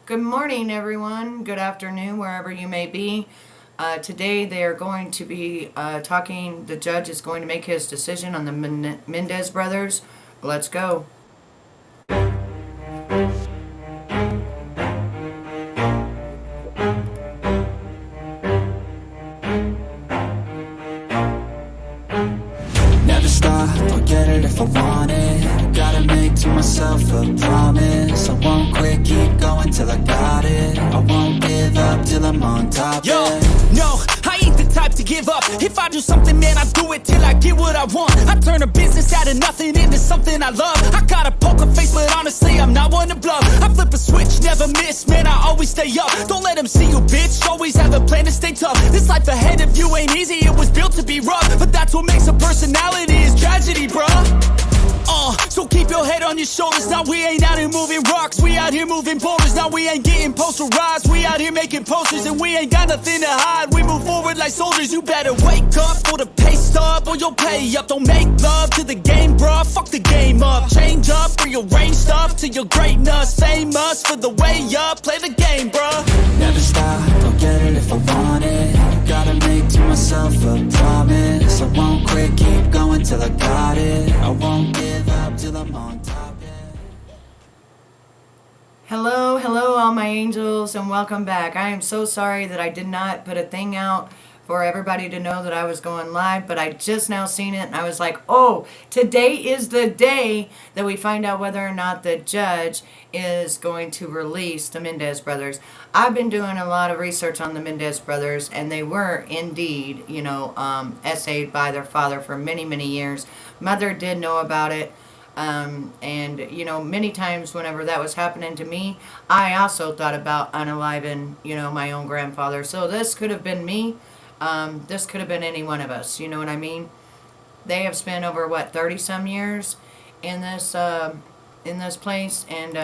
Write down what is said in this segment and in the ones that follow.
Good morning, everyone. Good afternoon, wherever you may be. Today, they are going to be talking. The judge is going to make his decision on the Menendez brothers. Let's go. Never stop, I'll get it if I want it. Gotta make to myself a promise. I won't quit, keep going till I got it. I won't give up till I'm on top. Yo, no, I ain't the type to give up. If I do something, man, I do it till I get what I want. I turn a business out of nothing into something I love. I got a poker face, but honestly, I'm not one to bluff. I flip a switch, never miss, man, I always stay up. Don't let them see you, bitch, always have a plan to stay tough. This life ahead of you ain't easy, it was built to be rough. But that's what makes a personality, is tragedy, bruh. So keep your head on your shoulders. Now we ain't out here moving rocks, we out here moving boulders. Now we ain't getting posterized, we out here making posters. And we ain't got nothing to hide, we move forward like soldiers. You better wake up for the pay stub, or you'll pay up. Don't make love to the game, bruh, fuck the game up. Change up, rearrange stuff to your greatness. Famous for the way up, play the game, bruh. Never stop, I'll get it if I want it. Gotta make to myself a promise. I won't quit, keep going till I got it. I won't give up till I'm on top, yeah. Hello, all my angels, and welcome back. I am so sorry that I did not put a thing out for everybody to know that I was going live, but I just now seen it, and I was like, oh, today is the day that we find out whether or not the judge is going to release the Menendez brothers. I've been doing a lot of research on the Menendez brothers, and they were indeed, essayed by their father for many, many years. Mother did know about it. Many times whenever that was happening to me, I also thought about unaliving, my own grandfather. So this could have been me. This could have been any one of us. You know what I mean? They have spent over 30 some years in this place, and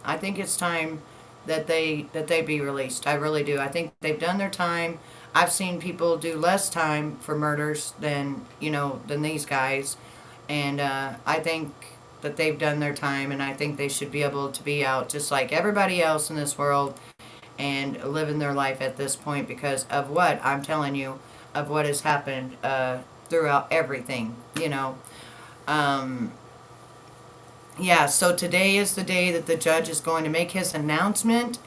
I think it's time that they be released. I really do. I think they've done their time. I've seen people do less time for murders than these guys, and I think that they've done their time, and I think they should be able to be out just like everybody else in this world and living their life at this point because of what I'm telling you, of what has happened throughout everything, so today is the day that the judge is going to make his announcement,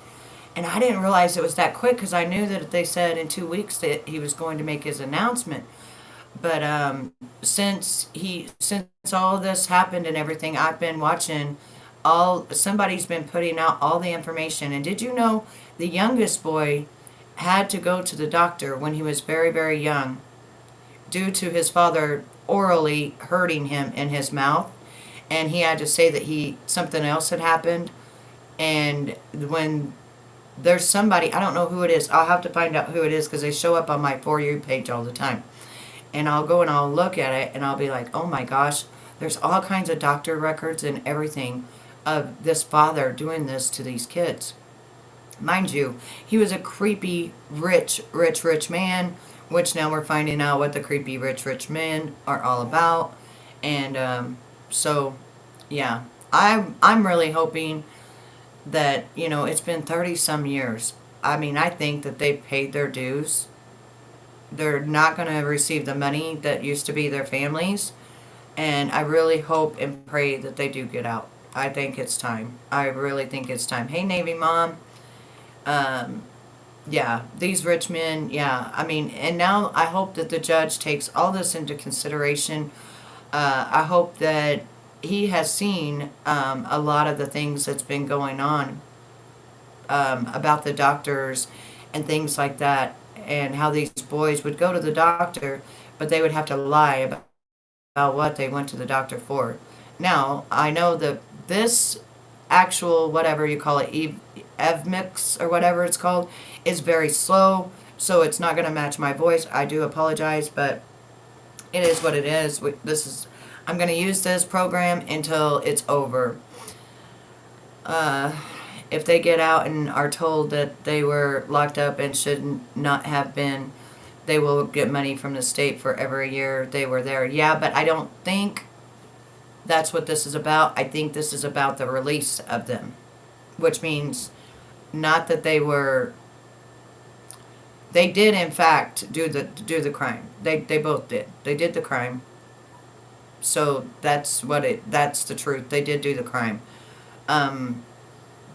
and I didn't realize it was that quick because I knew that they said in 2 weeks that he was going to make his announcement. But since all of this happened and everything, I've been watching somebody's been putting out all the information. And did you know the youngest boy had to go to the doctor when he was very, very young due to his father orally hurting him in his mouth, and he had to say that something else had happened. And when there's somebody, I don't know who it is, I'll have to find out who it is because they show up on my For You page all the time. And I'll go and I'll look at it and I'll be like, oh my gosh, there's all kinds of doctor records and everything of this father doing this to these kids. Mind you, he was a creepy, rich man, which now we're finding out what the creepy, rich men are all about. And I'm really hoping that, it's been 30 some years. I mean, I think that they've paid their dues. They're not going to receive the money that used to be their families. And I really hope and pray that they do get out. I think it's time. I really think it's time. Hey, Navy Mom. These rich men, and now I hope that the judge takes all this into consideration. I hope that he has seen a lot of the things that's been going on about the doctors and things like that, and how these boys would go to the doctor, but they would have to lie about what they went to the doctor for. Now, I know that this actual, whatever you call it, EVMIX or whatever it's called, is very slow, so it's not going to match my voice. I do apologize, but it is what it is. I'm going to use this program until it's over. If they get out and are told that they were locked up and should not have been, they will get money from the state for every year they were there. Yeah, but I don't think that's what this is about. I think this is about the release of them, which means Not that they were. They did, in fact, do the crime. They both did. They did the crime. So that's that's the truth. They did do the crime. Um,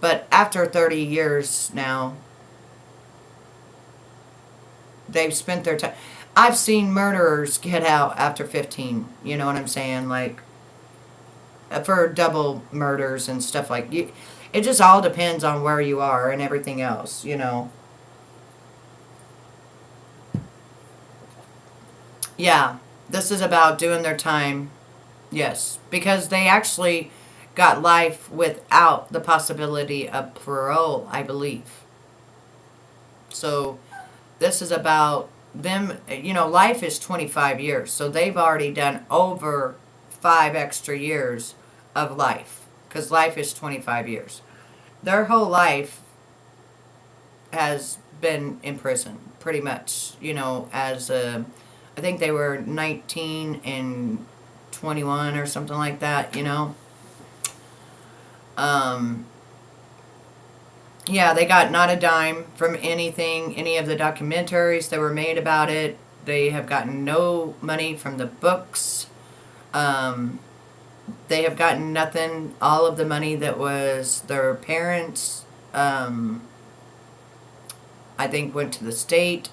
but after 30 years now, they've spent their time. I've seen murderers get out after 15. You know what I'm saying? Like, for double murders and stuff like you. It just all depends on where you are and everything else, you know. Yeah, this is about doing their time. Yes, because they actually got life without the possibility of parole, I believe. So this is about them, you know, life is 25 years. So they've already done over 5 extra years of life because life is 25 years. Their whole life has been in prison, pretty much, you know, as I think they were 19 and 21 or something like that, you know. Um, yeah, they got not a dime from anything, any of the documentaries that were made about it. They have gotten no money from the books. They have gotten nothing. All of the money that was their parents, I think, went to the state.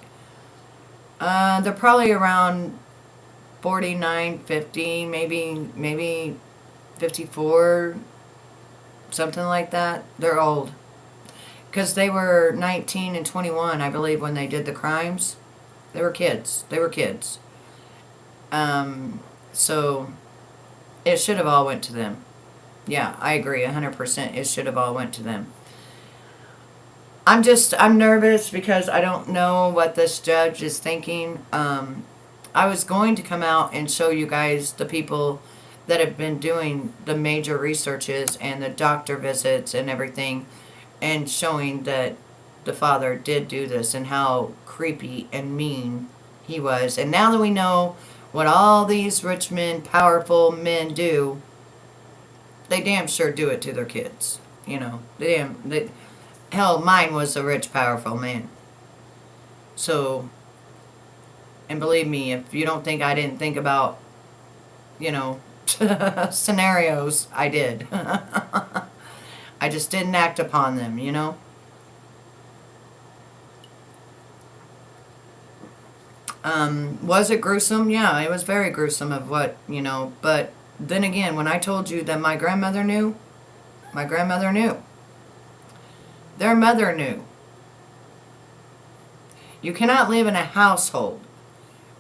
They're probably around 49, 50, maybe 54, something like that. They're old. Because they were 19 and 21, I believe, when they did the crimes. They were kids. They were kids. So it should have all went to them. Yeah, I agree 100%. It should have all went to them. I'm nervous because I don't know what this judge is thinking. I was going to come out and show you guys the people that have been doing the major researches and the doctor visits and everything, and showing that the father did do this and how creepy and mean he was. And now that we know what all these rich men, powerful men do, they damn sure do it to their kids. You know, hell, mine was a rich, powerful man. So, and believe me, if you don't think I didn't think about, you know, scenarios, I did. I just didn't act upon them, you know. Was it gruesome? Yeah, it was very gruesome of what, you know, but then again, when I told you that my grandmother knew, my grandmother knew. Their mother knew. You cannot live in a household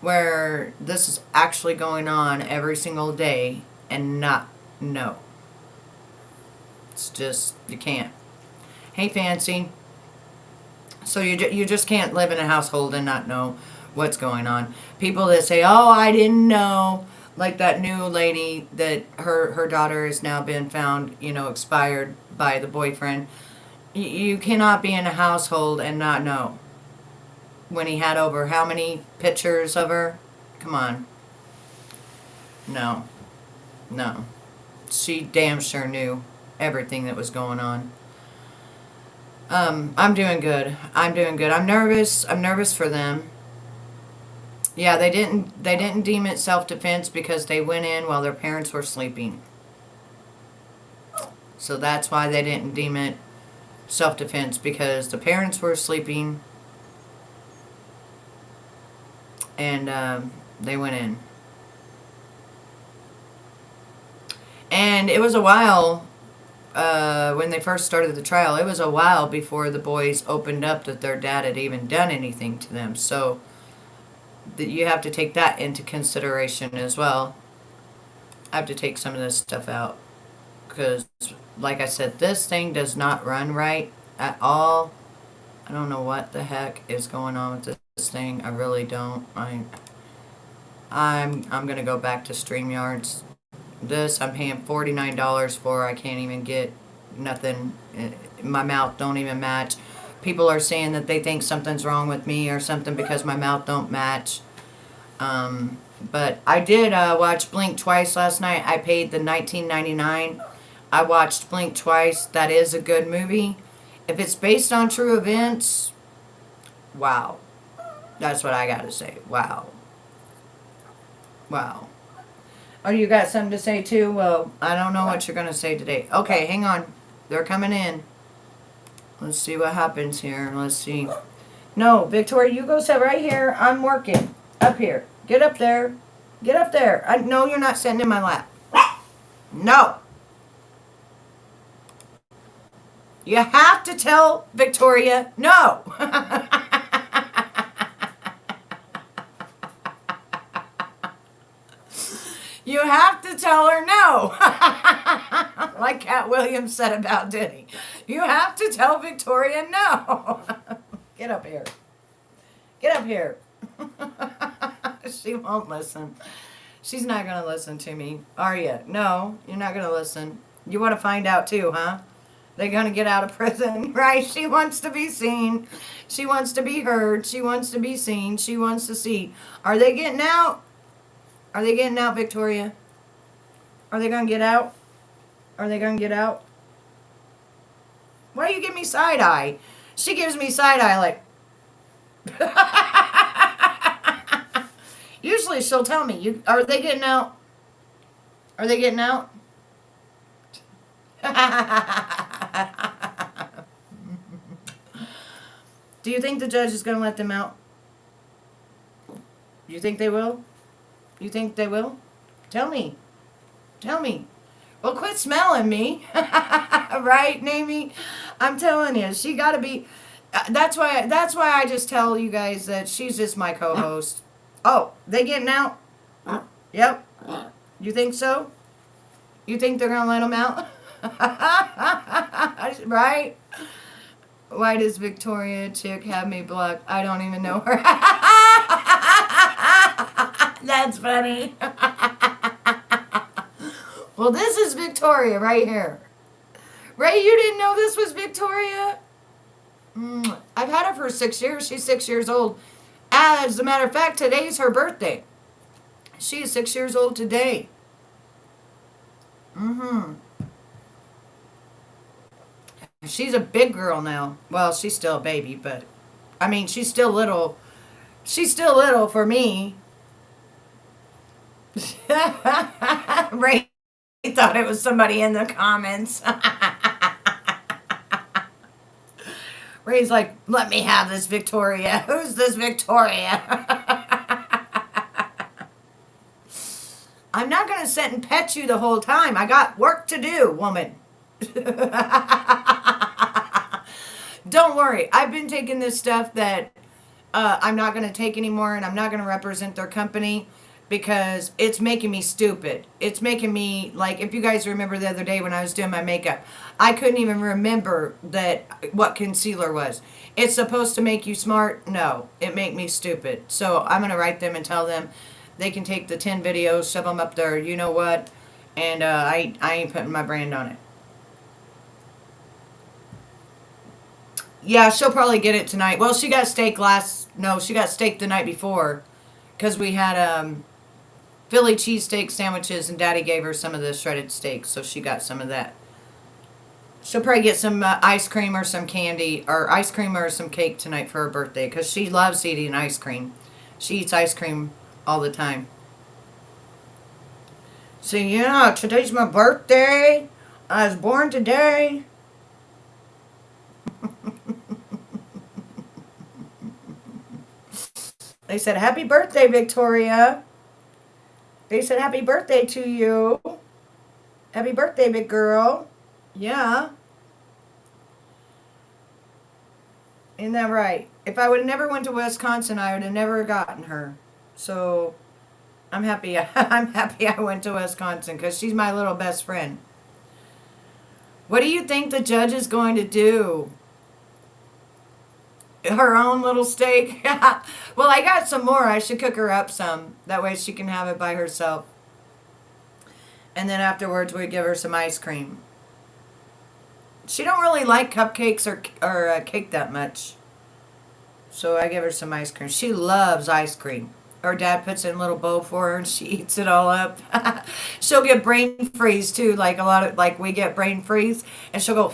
where this is actually going on every single day and not know. It's just, you can't. Hey, Fancy. So you just can't live in a household and not know what's going on. People that say, oh, I didn't know. Like that new lady that her daughter has now been found, you know, expired by the boyfriend. You cannot be in a household and not know. When he had over how many pictures of her? Come on. No. No. She damn sure knew everything that was going on. I'm doing good. I'm doing good. I'm nervous. I'm nervous for them. Yeah, they didn't deem it self-defense because they went in while their parents were sleeping. So that's why they didn't deem it self-defense, because the parents were sleeping and they went in. And it was a while, when they first started the trial, it was a while before the boys opened up that their dad had even done anything to them. So you have to take that into consideration as well. I have to take some of this stuff out because, like I said, this thing does not run right at all. I don't know what the heck is going on with this thing. I really don't. I'm gonna go back to StreamYards. This I'm paying $49 for. I can't even get nothing. My mouth don't even match. People are saying that they think something's wrong with me or something because my mouth don't match. But I did watch Blink twice last night. I paid the $19.99. I watched Blink twice. That is a good movie. If it's based on true events, wow. That's what I got to say. Wow. Wow. Oh, you got something to say too? Well, I don't know what you're going to say today. Okay, hang on. They're coming in. Let's see what happens here. Let's see. No, Victoria, you go sit right here. I'm working. Up here. Get up there. Get up there. No, you're not sitting in my lap. No. You have to tell Victoria no. You have to tell her no. Like Cat Williams said about Diddy. You have to tell Victoria no. Get up here. Get up here. She won't listen. She's not going to listen to me, are you? No, you're not going to listen. You want to find out too, huh? They're going to get out of prison, right? She wants to be seen. She wants to be heard. She wants to be seen. She wants to see. Are they getting out? Are they getting out, Victoria? Are they going to get out? Are they going to get out? Why do you give me side eye? She gives me side eye like... Usually she'll tell me, are they getting out? Are they getting out? Do you think the judge is going to let them out? You think they will? You think they will? Tell me. Tell me. Well, quit smelling me. Right, Namie? I'm telling you, she got to be... That's why I just tell you guys that she's just my co-host. Oh, they getting out? Yep. You think so? You think they're going to let them out? Right? Why does Victoria Chick have me blocked? I don't even know her. That's funny. Well, this is Victoria right here. Ray, you didn't know this was Victoria? I've had her for 6 years. She's 6 years old. As a matter of fact, today's her birthday. She is 6 years old today. She's a big girl now. Well, she's still a baby, but... I mean, she's still little. She's still little for me. Ray thought it was somebody in the comments. Ray's like, let me have this Victoria. Who's this Victoria? I'm not going to sit and pet you the whole time. I got work to do, woman. Don't worry. I've been taking this stuff that I'm not going to take anymore, and I'm not going to represent their company because it's making me stupid. It's making me, like, if you guys remember the other day when I was doing my makeup, I couldn't even remember what concealer was. It's supposed to make you smart? No, it made me stupid. So I'm going to write them and tell them they can take the 10 videos, shove them up there, you know what, and I ain't putting my brand on it. Yeah, she'll probably get it tonight. Well, she got steak she got steak the night before because we had Philly cheesesteak sandwiches and Daddy gave her some of the shredded steak, so she got some of that. She'll probably get some ice cream or some candy, or ice cream or some cake tonight for her birthday because she loves eating ice cream. She eats ice cream all the time. So, yeah, today's my birthday. I was born today. They said, happy birthday, Victoria. They said, happy birthday to you. Happy birthday, big girl. Yeah. Isn't that right? If I would have never went to Wisconsin, I would have never gotten her. So, I'm happy. I'm happy I went to Wisconsin because she's my little best friend. What do you think the judge is going to do? Her own little steak? Well, I got some more. I should cook her up some. That way she can have it by herself. And then afterwards we give her some ice cream. She don't really like cupcakes or cake that much. So I give her some ice cream. She loves ice cream. Her dad puts it in a little bowl for her and she eats it all up. She'll get brain freeze too, like a lot of, like we get brain freeze, and she'll go.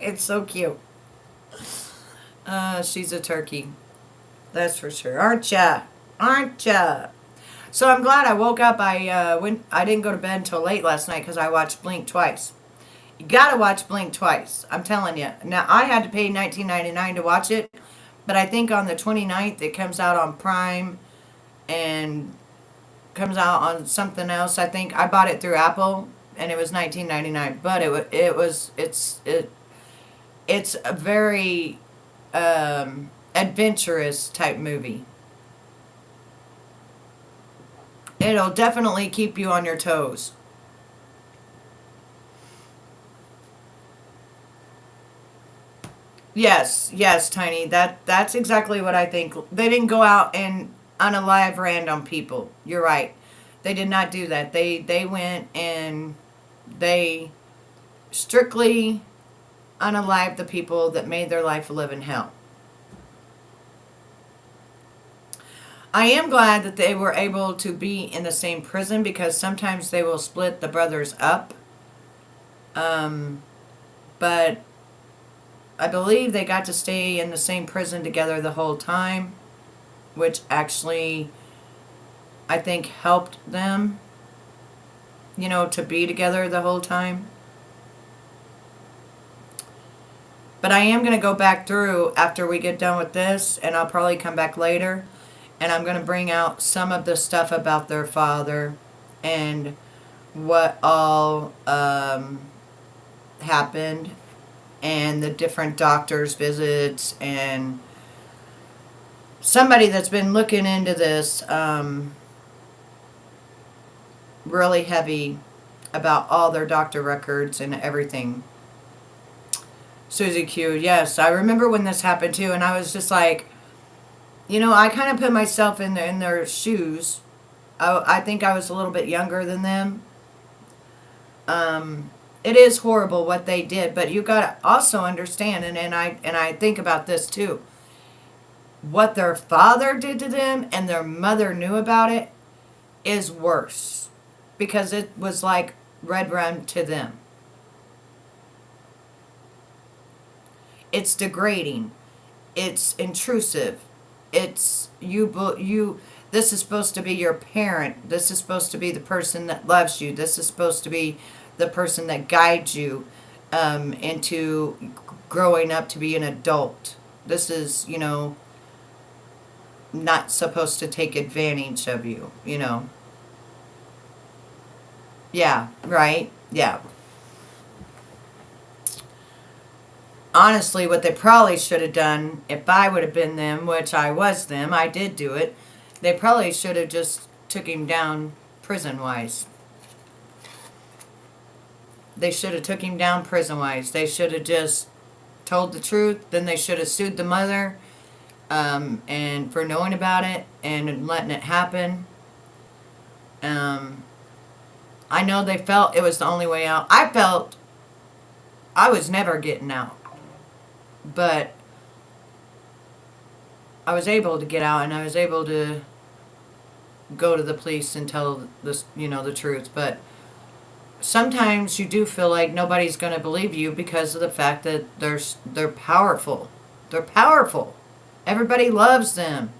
It's so cute. She's a turkey. That's for sure. Aren't ya? Aren't ya? So I'm glad I woke up. I didn't go to bed until late last night because I watched Blink twice. You gotta watch Blink twice. I'm telling you. Now I had to pay $19.99 to watch it, but I think on the 29th it comes out on Prime and comes out on something else. I think I bought it through Apple and it was $19.99. But it's a very adventurous type movie. It'll definitely keep you on your toes. Yes, Tiny. That's exactly what I think. They didn't go out and unalive random people. You're right. They did not do that. They went and they strictly unalived the people that made their life a living hell. I am glad that they were able to be in the same prison because sometimes they will split the brothers up. But I believe they got to stay in the same prison together the whole time, which actually I think helped them, to be together the whole time. But I am going to go back through after we get done with this, and I'll probably come back later, and I'm going to bring out some of the stuff about their father and what all happened and the different doctor's visits, and somebody that's been looking into this really heavy about all their doctor records and everything. Susie Q, yes, I remember when this happened too, and I was just like, I kind of put myself in their shoes. I think I was a little bit younger than them. It is horrible what they did, but you got to also understand, and I think about this too. What their father did to them and their mother knew about it is worse, because it was like red rum to them. It's degrading. It's intrusive. It's you. This is supposed to be your parent. This is supposed to be the person that loves you. This is supposed to be the person that guides you into growing up to be an adult. This is, not supposed to take advantage of you, Yeah, right? Yeah. Honestly, what they probably should have done, if I would have been them, which I was them, I did do it, they probably should have just took him down prison-wise. They should have took him down prison-wise. They should have just told the truth. Then they should have sued the mother and for knowing about it and letting it happen. I know they felt it was the only way out. I felt I was never getting out. But I was able to get out, and I was able to go to the police and tell this, the truth. But sometimes you do feel like nobody's going to believe you because of the fact that they're powerful. They're powerful. Everybody loves them.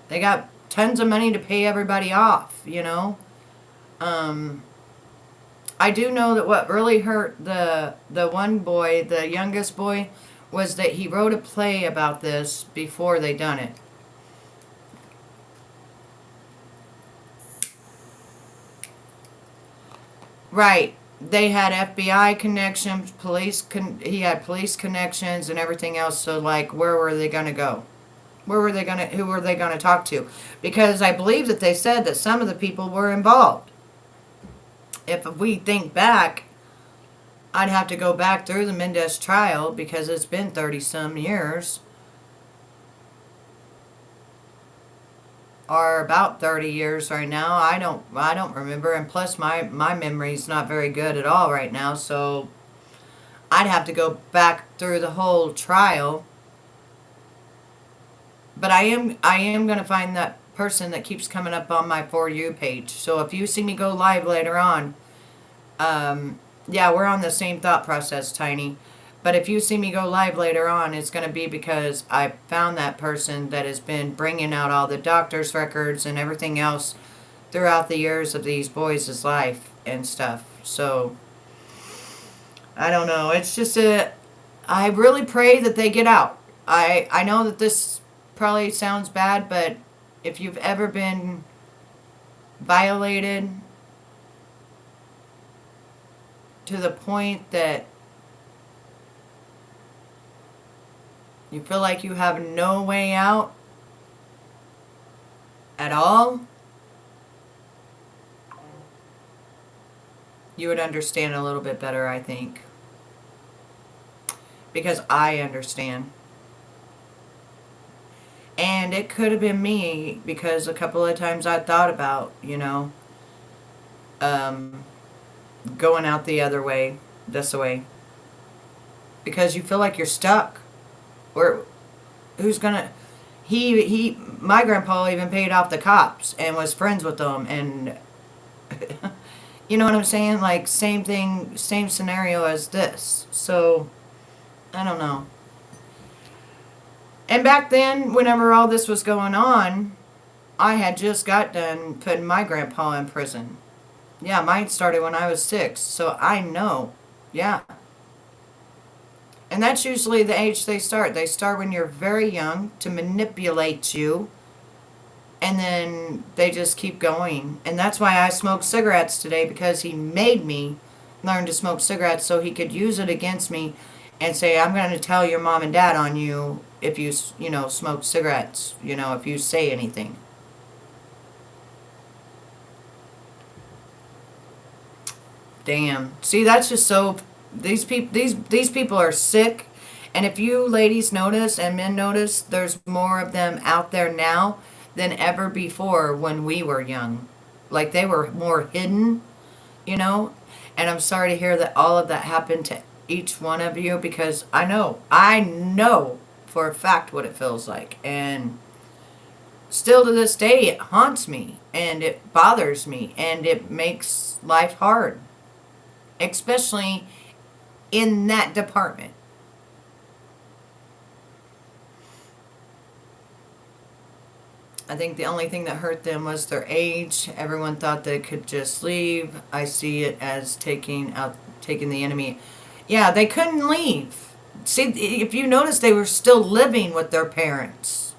They got tons of money to pay everybody off, I do know that what really hurt the one boy, the youngest boy, was that he wrote a play about this before they done it. Right. They had FBI connections, he had police connections and everything else, so where were they going to go? Who were they going to talk to? Because I believe that they said that some of the people were involved. If we think back, I'd have to go back through the Menendez trial because it's been 30-some years. Or about 30 years right now. I don't remember, and plus my memory's not very good at all right now, so I'd have to go back through the whole trial. But I am gonna find that person that keeps coming up on my For You page. So if you see me go live later on, yeah, we're on the same thought process, Tiny. But if you see me go live later on, it's going to be because I found that person that has been bringing out all the doctor's records and everything else throughout the years of these boys' life and stuff. So, I don't know. It's just I really pray that they get out. I know that this probably sounds bad, but if you've ever been violated to the point that you feel like you have no way out at all, you would understand a little bit better, I think. Because I understand. And it could have been me, because a couple of times I thought about, going out the other way, this way. Because you feel like you're stuck. Or who's gonna my grandpa even paid off the cops and was friends with them, and you know what I'm saying? Like, same thing, same scenario as this. So I don't know. And back then, whenever all this was going on, I had just got done putting my grandpa in prison. Yeah, mine started when I was 6, so I know. Yeah. And that's usually the age they start. They start when you're very young to manipulate you. And then they just keep going. And that's why I smoke cigarettes today, because he made me learn to smoke cigarettes so he could use it against me and say, I'm going to tell your mom and dad on you if you, smoke cigarettes, if you say anything. Damn. See, that's just so... These people are sick, and if you ladies notice and men notice, there's more of them out there now than ever before when we were young. Like, they were more hidden, and I'm sorry to hear that all of that happened to each one of you, because I know for a fact what it feels like, and still to this day it haunts me, and it bothers me, and it makes life hard, especially in that department. I think the only thing that hurt them was their age. Everyone thought they could just leave. I see it as taking the enemy. Yeah, they couldn't leave. See, if you notice, they were still living with their parents.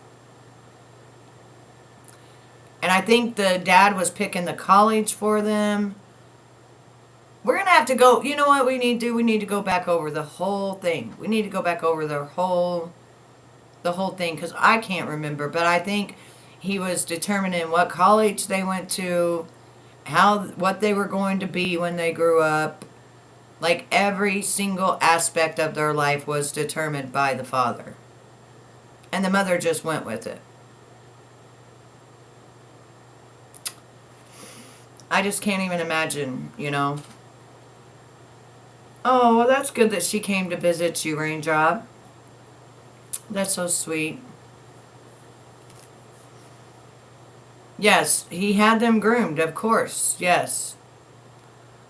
And I think the dad was picking the college for them. We're going to have to go, you know what we need to do? We need to go back over the whole thing. We need to go back over the whole thing, because I can't remember. But I think he was determining what college they went to, what they were going to be when they grew up. Like, every single aspect of their life was determined by the father. And the mother just went with it. I just can't even imagine, Oh, well, that's good that she came to visit you, Raindrop. That's so sweet. Yes, he had them groomed, of course. Yes.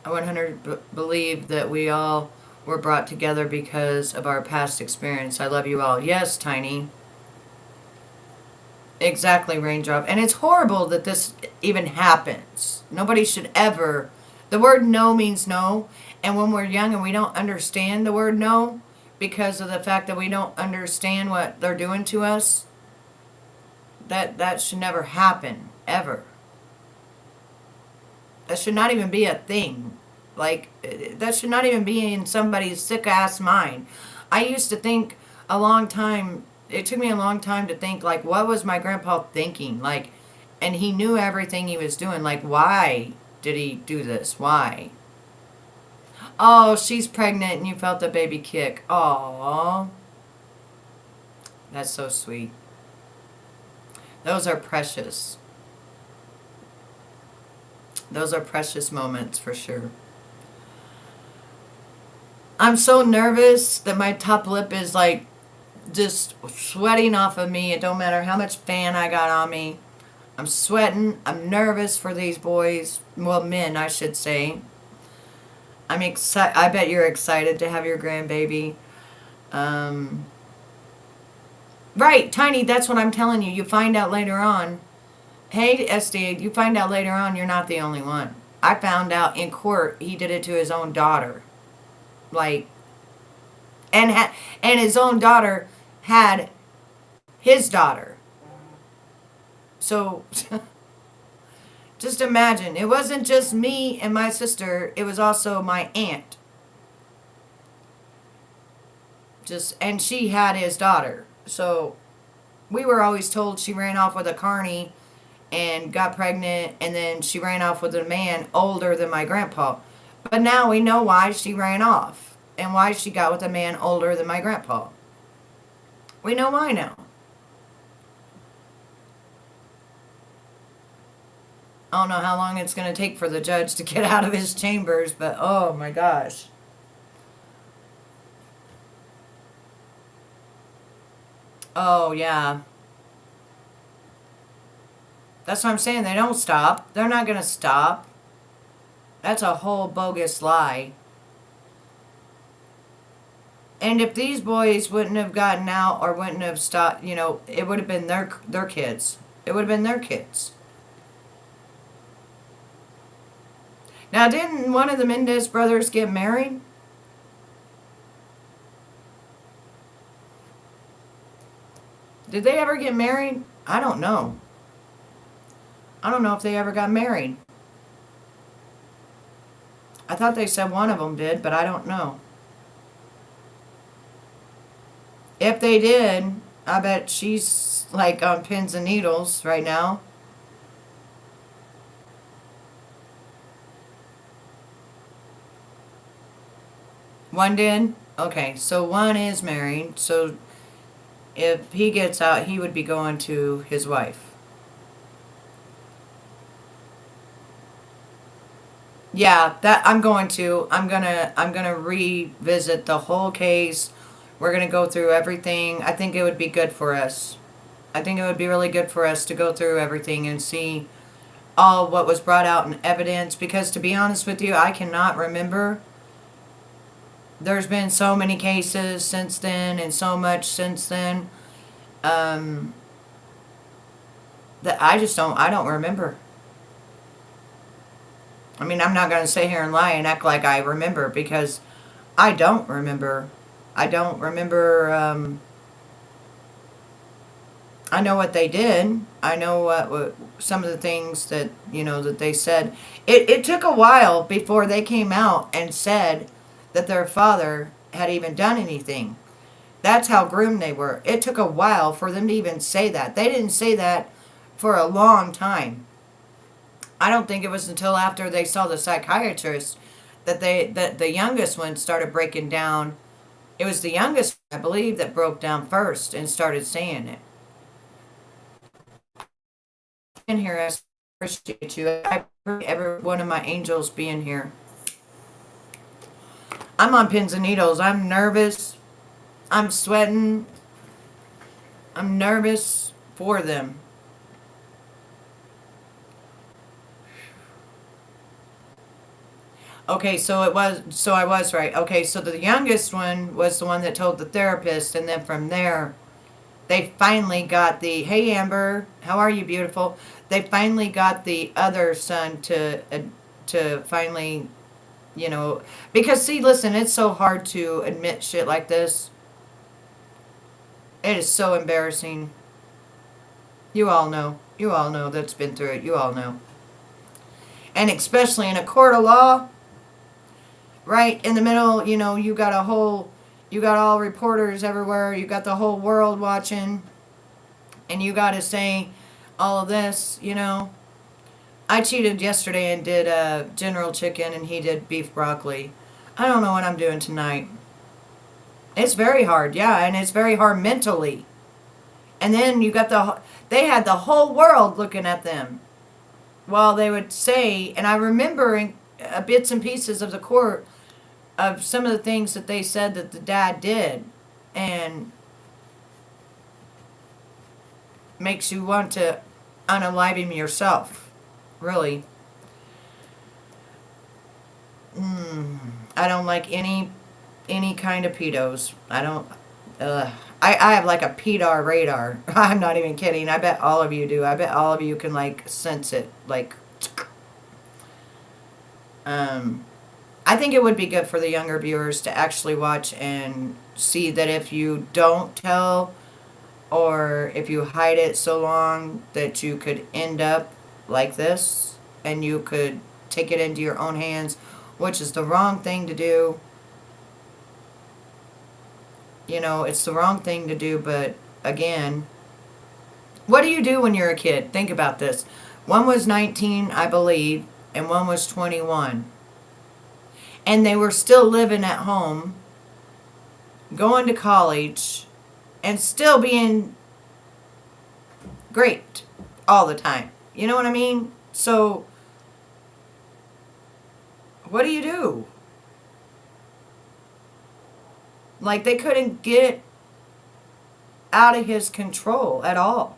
I 100% believe that we all were brought together because of our past experience. I love you all. Yes, Tiny. Exactly, Raindrop. And it's horrible that this even happens. Nobody should ever... The word no means no. And when we're young and we don't understand the word no, because of the fact that we don't understand what they're doing to us, that should never happen, ever. That should not even be a thing. Like, that should not even be in somebody's sick-ass mind. I used to think a long time... It took me a long time to think, like, what was my grandpa thinking? Like, and he knew everything he was doing. Like, why did he do this? Why? Oh, she's pregnant and you felt the baby kick. Aww. That's so sweet. Those are precious. Those are precious moments for sure. I'm so nervous that my top lip is like just sweating off of me. It don't matter how much fan I got on me. I'm sweating. I'm nervous for these boys. Well, men, I should say. I'm excited. I bet you're excited to have your grandbaby. Um, right, Tiny, that's what I'm telling you. You find out later on. Hey, SD, you find out later on you're not the only one. I found out in court he did it to his own daughter. Like, and his own daughter had his daughter. So just imagine, it wasn't just me and my sister, it was also my aunt. And she had his daughter. So we were always told she ran off with a carny and got pregnant, and then she ran off with a man older than my grandpa. But now we know why she ran off and why she got with a man older than my grandpa. We know why now. I don't know how long it's going to take for the judge to get out of his chambers, but oh my gosh. Oh, yeah. That's what I'm saying. They don't stop. They're not going to stop. That's a whole bogus lie. And if these boys wouldn't have gotten out or wouldn't have stopped, it would have been their kids. It would have been their kids. Now, didn't one of the Menendez brothers get married? Did they ever get married? I don't know. I don't know if they ever got married. I thought they said one of them did, but I don't know. If they did, I bet she's like on pins and needles right now. One did? Okay, so one is married. So if he gets out, he would be going to his wife. Yeah, that I'm gonna revisit the whole case. We're gonna go through everything. I think it would be good for us. I think it would be really good for us to go through everything and see all what was brought out in evidence, because to be honest with you, I cannot remember. There's been so many cases since then and so much since then that I don't remember. I mean, I'm not going to sit here and lie and act like I remember, because I don't remember. I don't remember. I know what they did. I know what some of the things that, that they said. It took a while before they came out and said that their father had even done anything. That's how groomed they were. It took a while for them to even say that. They didn't say that for a long time. I don't think it was until after they saw the psychiatrist that the youngest one started breaking down. It was the youngest, I believe, that broke down first and started saying it. In here, I appreciate you. I appreciate every one of my angels being here. I'm on pins and needles. I'm nervous. I'm sweating. I'm nervous for them. Okay, so I was right. Okay, so the youngest one was the one that told the therapist, and then from there, they finally got hey Amber, how are you, beautiful? They finally got the other son to finally, because see, listen, it's so hard to admit shit like this. It is so embarrassing. You all know that's been through it. You all know. And especially in a court of law, right in the middle, you got all reporters everywhere. You got the whole world watching. And you got to say all of this, I cheated yesterday and did General Chicken, and he did beef broccoli. I don't know what I'm doing tonight. It's very hard, yeah, and it's very hard mentally. And then you got they had the whole world looking at them while they would say, and I remember in bits and pieces of the court of some of the things that they said that the dad did. And makes you want to unalive him yourself. Really. I don't like any kind of pedos. I don't. I have like a pedar radar. I'm not even kidding. I bet all of you do. I bet all of you can like sense it. Like, I think it would be good for the younger viewers to actually watch and see that if you don't tell or if you hide it so long that you could end up like this and you could take it into your own hands, which is the wrong thing to do. You know, it's the wrong thing to do, but again, what do you do when you're a kid? Think about this. One was 19, I believe, and one was 21. And they were still living at home, going to college, and still being great all the time. You know what I mean? So, what do you do? Like, they couldn't get out of his control at all.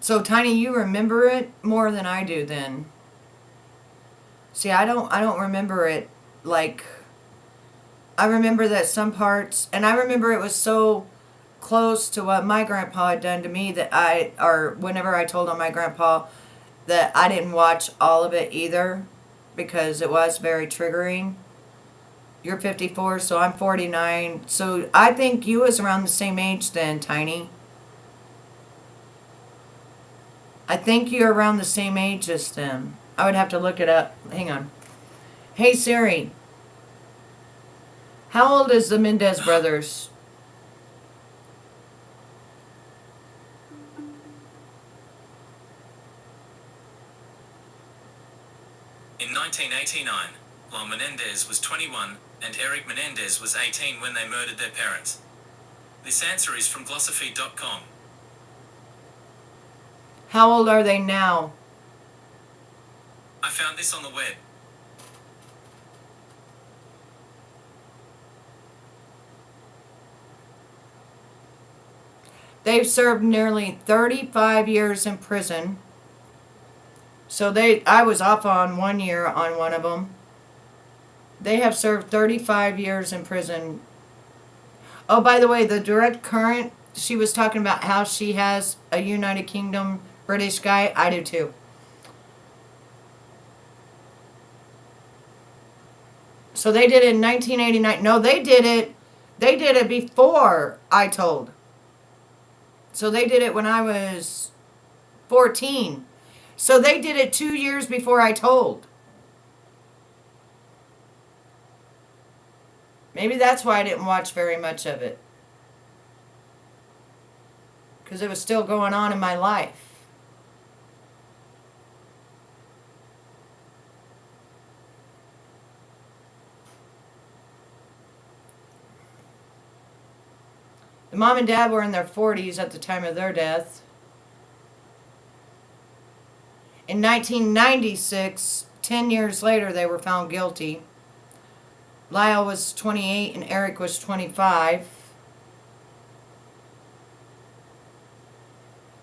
So, Tiny, you remember it more than I do then. See, I don't remember it like, I remember that some parts, and I remember it was so close to what my grandpa had done to me that or whenever I told on my grandpa, that I didn't watch all of it either because it was very triggering. You're 54, so I'm 49. So I think you was around the same age then, Tiny. I think you're around the same age as them. I would have to look it up. Hang on. Hey Siri. How old is the Menendez brothers? In 1989, while Menendez was 21 and Eric Menendez was 18 when they murdered their parents. This answer is from glossophy.com. How old are they now? I found this on the web. They've served nearly 35 years in prison. So I was off on 1 year on one of them. They have served 35 years in prison. Oh, by the way, the direct current, she was talking about how she has a United Kingdom British guy. I do too. So they did it in 1989. No, they did it before I told. So they did it when I was 14. So they did it 2 years before I told. Maybe that's why I didn't watch very much of it. Because it was still going on in my life. The mom and dad were in their 40s at the time of their death. In 1996, 10 years later, they were found guilty. Lyle was 28 and Eric was 25.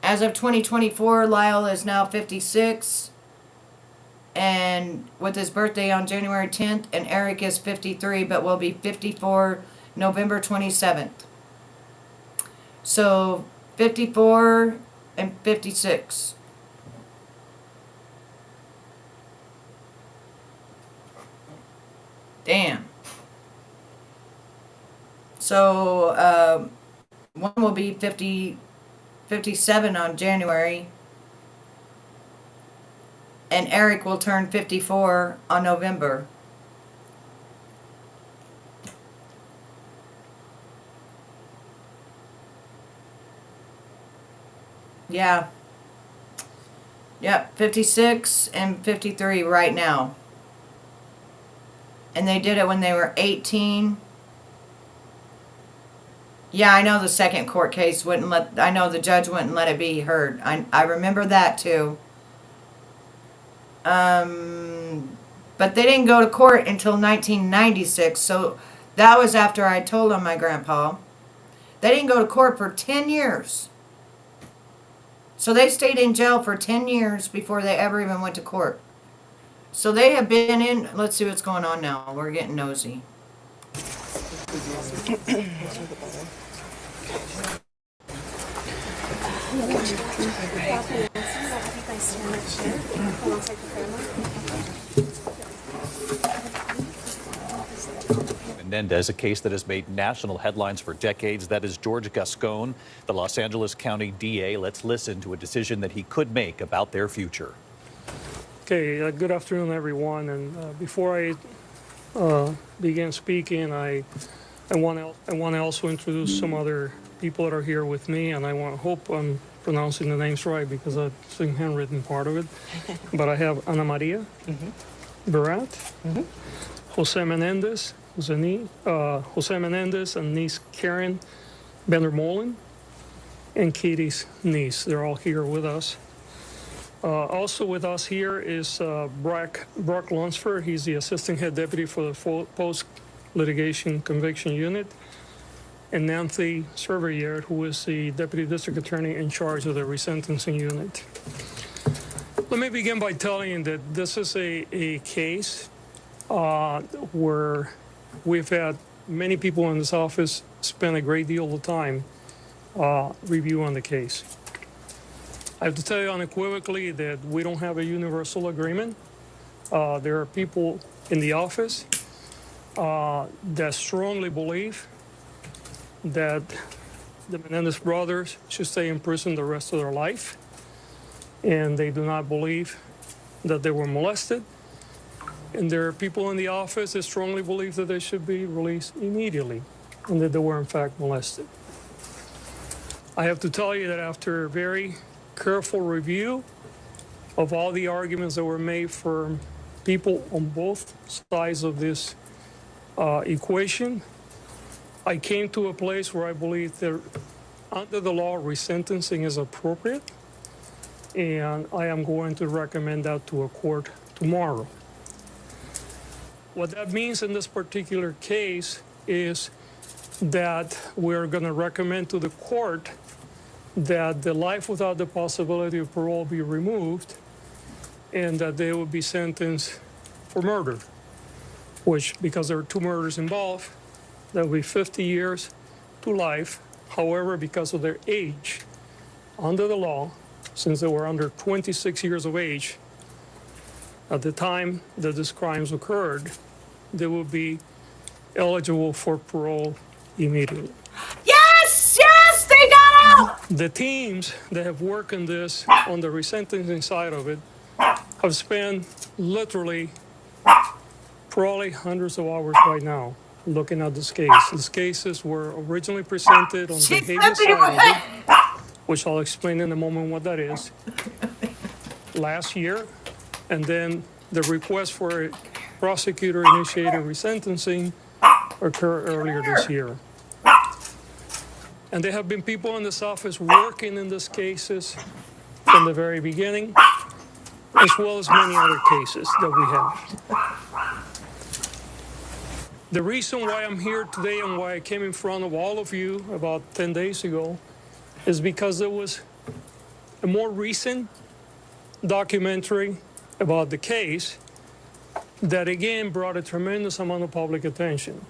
As of 2024, Lyle is now 56. And with his birthday on January 10th, and Eric is 53, but will be 54 November 27th. So 54 and 56. Damn. So one will be 57 on January. And Eric will turn 54 on November. Yeah. Yep, 56 and 53 right now. And they did it when they were 18. Yeah, I know the second court case wouldn't let, I know the judge wouldn't let it be heard. I remember that too. But they didn't go to court until 1996, so That was after I told on my grandpa. They didn't go to court for 10 years. So they stayed in jail for 10 years before they ever even went to court. So they have been in, let's see what's going on now. We're getting nosy. Menendez, a case that has made national headlines for decades. That is George Gascon, the Los Angeles County DA. Let's listen to a decision that he could make about their future. Okay, good afternoon, everyone. And before I begin speaking, I want to also introduce some other people that are here with me, and I hope I'm pronouncing the names right because I've seen handwritten part of it. But I have Ana Maria, Barat, Jose Menendez, Jose Menendez and niece Karen Bender-Mollen, and Katie's niece. They're all here with us. Also with us here is Brock Lunsford. He's the assistant head deputy for the post-litigation conviction unit, and Nancy Cervier, who is the deputy district attorney in charge of the resentencing unit. Let me begin by telling you that this is a case where we've had many people in this office spend a great deal of time reviewing the case. I have to tell you unequivocally that we don't have a universal agreement. There are people in the office that strongly believe that the Menendez brothers should stay in prison the rest of their life, and they do not believe that they were molested. And there are people in the office that strongly believe that they should be released immediately and that they were in fact molested. I have to tell you that after very careful review of all the arguments that were made for people on both sides of this equation, I came to a place where I believe that under the law, resentencing is appropriate, and I am going to recommend that to a court tomorrow. What that means in this particular case is that we're going to recommend to the court that the life without the possibility of parole be removed and that they will be sentenced for murder, which, because there are two murders involved, that will be 50 years to life. However, because of their age, under the law, since they were under 26 years of age at the time that these crimes occurred, they will be eligible for parole immediately. Yes! Yes! They got out! The teams that have worked on this, on the resentencing side of it, have spent literally probably hundreds of hours right now looking at this case. These cases were originally presented on the behavior side of it, which I'll explain in a moment what that is, last year, and then the request for a prosecutor-initiated resentencing occurred earlier this year. And there have been people in this office working in these cases from the very beginning, as well as many other cases that we have. The reason why I'm here today and why I came in front of all of you about 10 days ago is because there was a more recent documentary about the case that again brought a tremendous amount of public attention.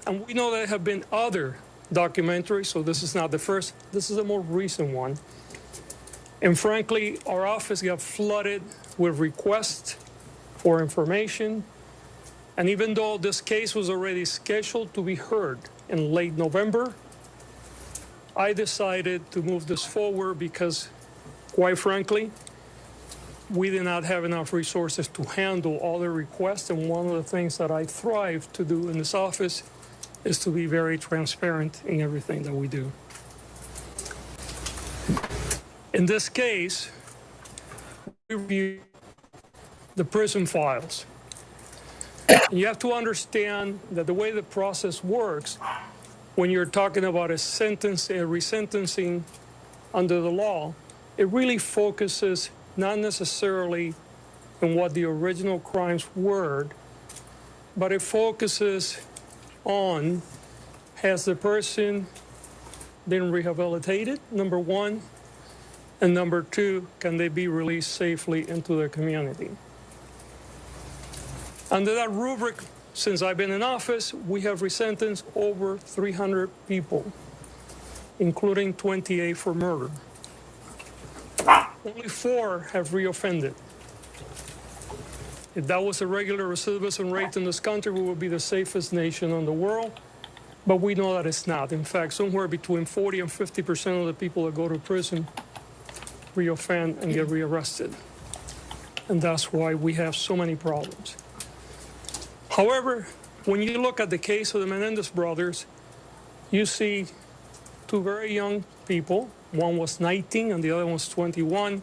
And we know there have been other documentaries, so this is not the first, this is a more recent one. And frankly, our office got flooded with requests for information. And even though this case was already scheduled to be heard in late November, I decided to move this forward because, quite frankly, we did not have enough resources to handle all the requests. And one of the things that I thrive to do in this office is to be very transparent in everything that we do. In this case, we reviewed the prison files. You have to understand that the way the process works, when you're talking about a resentencing under the law, it really focuses not necessarily on what the original crimes were, but it focuses on, has the person been rehabilitated, number one, and number two, can they be released safely into the community? Under that rubric, since I've been in office, we have resentenced over 300 people, including 28 for murder. Only 4 have reoffended. If that was a regular recidivism rate in this country, we would be the safest nation in the world. But we know that it's not. In fact, somewhere between 40 and 50% of the people that go to prison reoffend and get rearrested. And that's why we have so many problems. However, when you look at the case of the Menendez brothers, you see 2 very young people. One was 19 and the other one was 21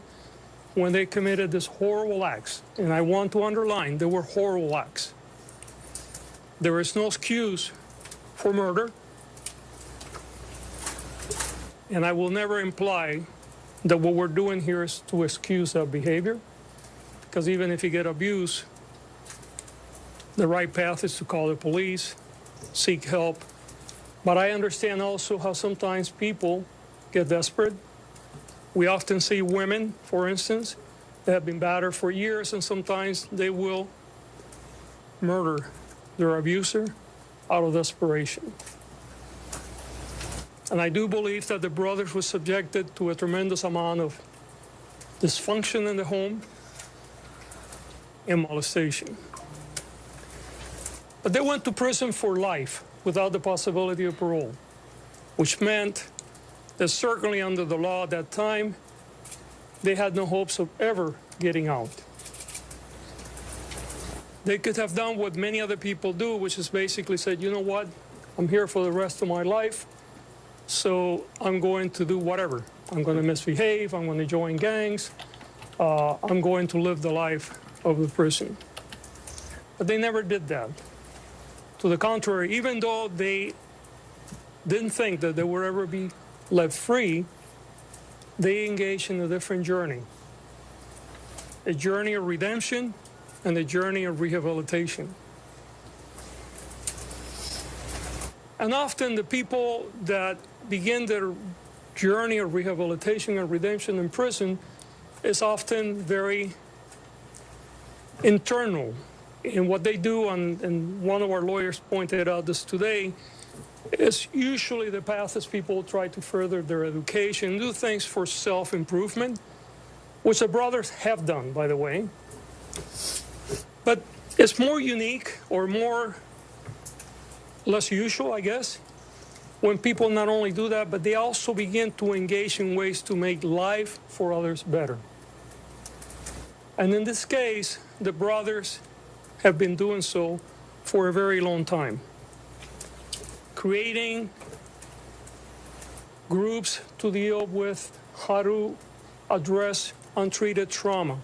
when they committed this horrible acts. And I want to underline, they were horrible acts. There is no excuse for murder. And I will never imply that what we're doing here is to excuse that behavior. Because even if you get abused, the right path is to call the police, seek help. But I understand also how sometimes people get desperate. We often see women, for instance, that have been battered for years, and sometimes they will murder their abuser out of desperation. And I do believe that the brothers were subjected to a tremendous amount of dysfunction in the home and molestation. But they went to prison for life without the possibility of parole, which meant that certainly under the law at that time, they had no hopes of ever getting out. They could have done what many other people do, which is basically said, you know what, I'm here for the rest of my life, so I'm going to do whatever. I'm going to misbehave, I'm going to join gangs, I'm going to live the life of the prison. But they never did that. To the contrary, even though they didn't think that they would ever be let free, they engaged in a different journey. A journey of redemption and a journey of rehabilitation. And often the people that begin their journey of rehabilitation and redemption in prison is often very internal. And what they do, and one of our lawyers pointed out this today, is usually the path is people try to further their education, do things for self-improvement, which the brothers have done, by the way. But it's more unique or less usual, I guess, when people not only do that, but they also begin to engage in ways to make life for others better. And in this case, the brothers have been doing so for a very long time, creating groups to deal with how to address untreated trauma,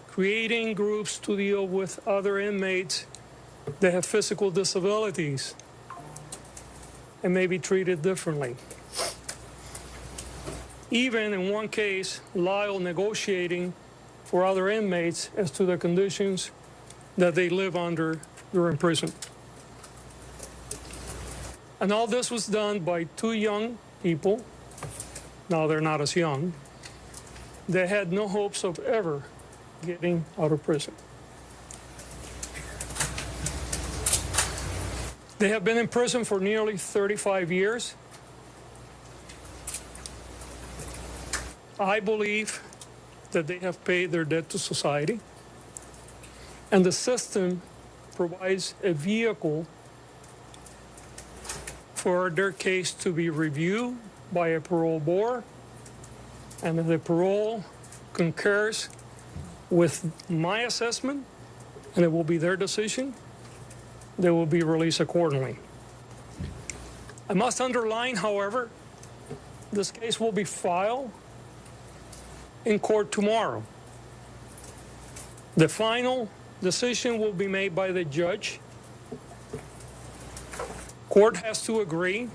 creating groups to deal with other inmates that have physical disabilities and may be treated differently. Even in one case, Lyle negotiating for other inmates as to the conditions that they live under during prison. And all this was done by 2 young people, now they're not as young, that had no hopes of ever getting out of prison. They have been in prison for nearly 35 years. I believe that they have paid their debt to society, and the system provides a vehicle for their case to be reviewed by a parole board, and if the parole concurs with my assessment, and it will be their decision, they will be released accordingly. I must underline, however, this case will be filed in court tomorrow. The final decision will be made by the judge. Court has to agree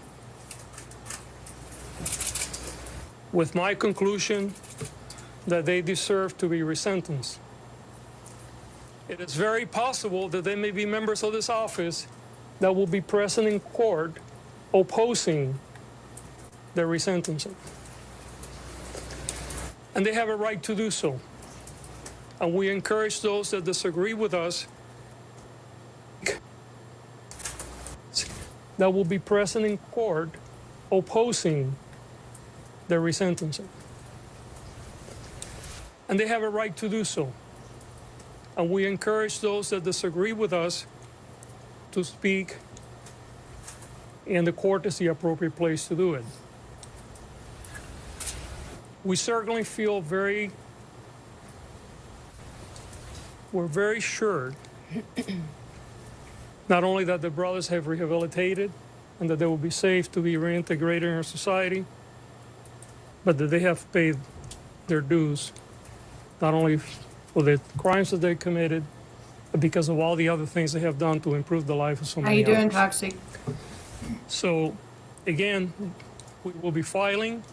with my conclusion that they deserve to be resentenced. It is very possible that they may be members of this office that will be present in court opposing the resentencing. And they have a right to do so. And we encourage those that disagree with us that will be present in court opposing the resentencing. And they have a right to do so. And we encourage those that disagree with us to speak, and the court is the appropriate place to do it. We certainly feel we're very sure not only that the brothers have rehabilitated and that they will be safe to be reintegrated in our society, but that they have paid their dues, not only for the crimes that they committed, but because of all the other things they have done to improve the life of so How many you doing, others. Toxic? So, again, we will be filing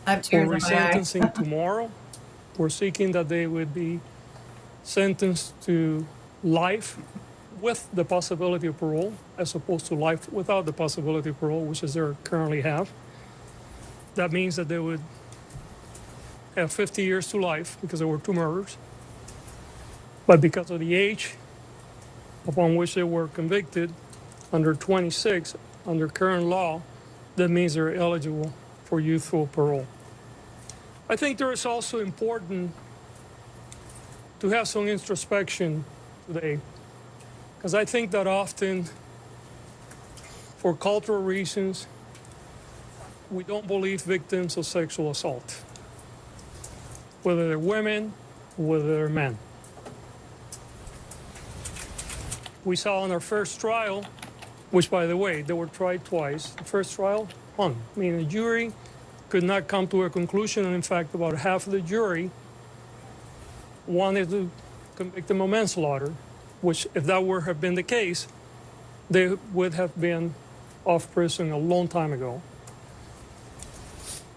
I have for tears in my eyes. resentencing tomorrow. We're seeking that they would be sentenced to life with the possibility of parole, as opposed to life without the possibility of parole, which is they currently have. That means that they would have 50 years to life because there were 2 murders. But because of the age upon which they were convicted, under 26, under current law, that means they're eligible for youthful parole. I think there is also important to have some introspection today, because I think that often, for cultural reasons, we don't believe victims of sexual assault, whether they're women, whether they're men. We saw in our first trial, which, by the way, they were tried twice. The first trial, hung, meaning the jury could not come to a conclusion, and in fact, about half of the jury wanted to convict them of manslaughter, which, if that were have been the case, they would have been off prison a long time ago.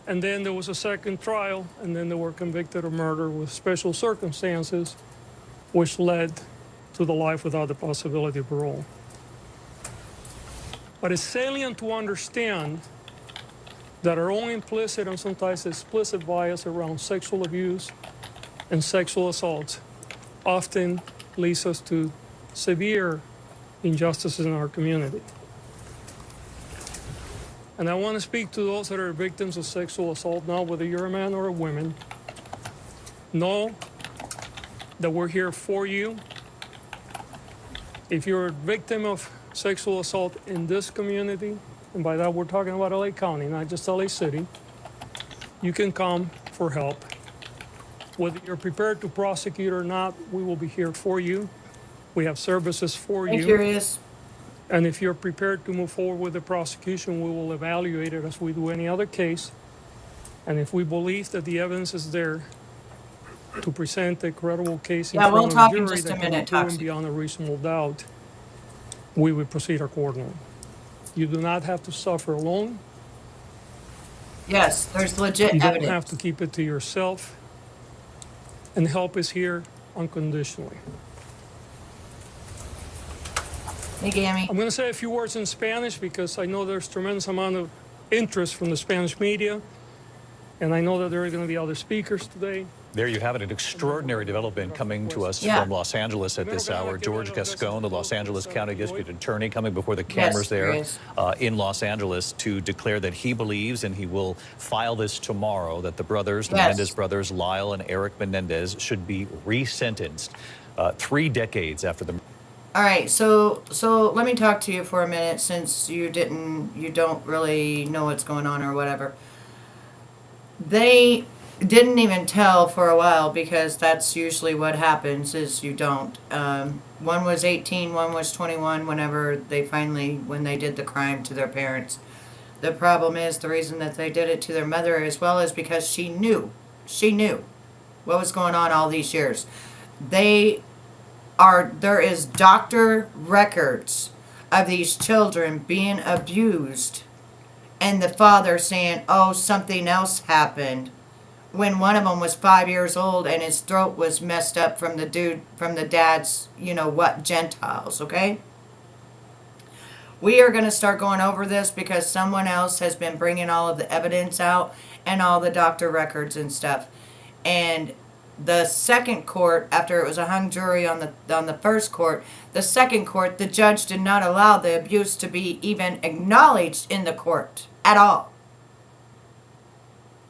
And then there was a second trial, and then they were convicted of murder with special circumstances, which led to the life without the possibility of parole. But it's salient to understand that our own implicit and sometimes explicit bias around sexual abuse and sexual assault often leads us to severe injustices in our community. And I want to speak to those that are victims of sexual assault now, whether you're a man or a woman. Know that we're here for you. If you're a victim of sexual assault in this community, and by that we're talking about LA County, not just LA City, you can come for help. Whether you're prepared to prosecute or not, we will be here for you. We have services for I'm you. curious. And if you're prepared to move forward with the prosecution, we will evaluate it as we do any other case. And if we believe that the evidence is there to present a credible case in Yeah, we'll front talk of in a jury just a that can be minute, proven Toxic. beyond a reasonable doubt, we would proceed accordingly. You do not have to suffer alone. Yes, there's legit You don't evidence. have to keep it to yourself. And help is here unconditionally. Hey, Gammy. I'm going to say a few words in Spanish because I know there's tremendous amount of interest from the Spanish media, and I know that there are going to be other speakers today. There you have it, an extraordinary development coming to us Yeah. from Los Angeles at this hour. George Gascon, the Los Angeles County District Attorney, coming before the cameras there there is. in Los Angeles to declare that he believes, and he will file this tomorrow, that the brothers, the Yes. Menendez brothers, Lyle and Eric Menendez, should be resentenced 3 decades after the... All right, so let me talk to you for a minute, since you don't really know what's going on or whatever. They didn't even tell for a while, because that's usually what happens, is you don't. One was 18, one was 21 when they did the crime to their parents. The problem is, the reason that they did it to their mother as well is because she knew what was going on all these years. There is doctor records of these children being abused, and the father saying, oh, something else happened, when one of them was 5 years old and his throat was messed up from the dad's, Gentiles, okay? We are going to start going over this because someone else has been bringing all of the evidence out and all the doctor records and stuff. And the second court, after it was a hung jury on the first court, the second court, the judge did not allow the abuse to be even acknowledged in the court at all.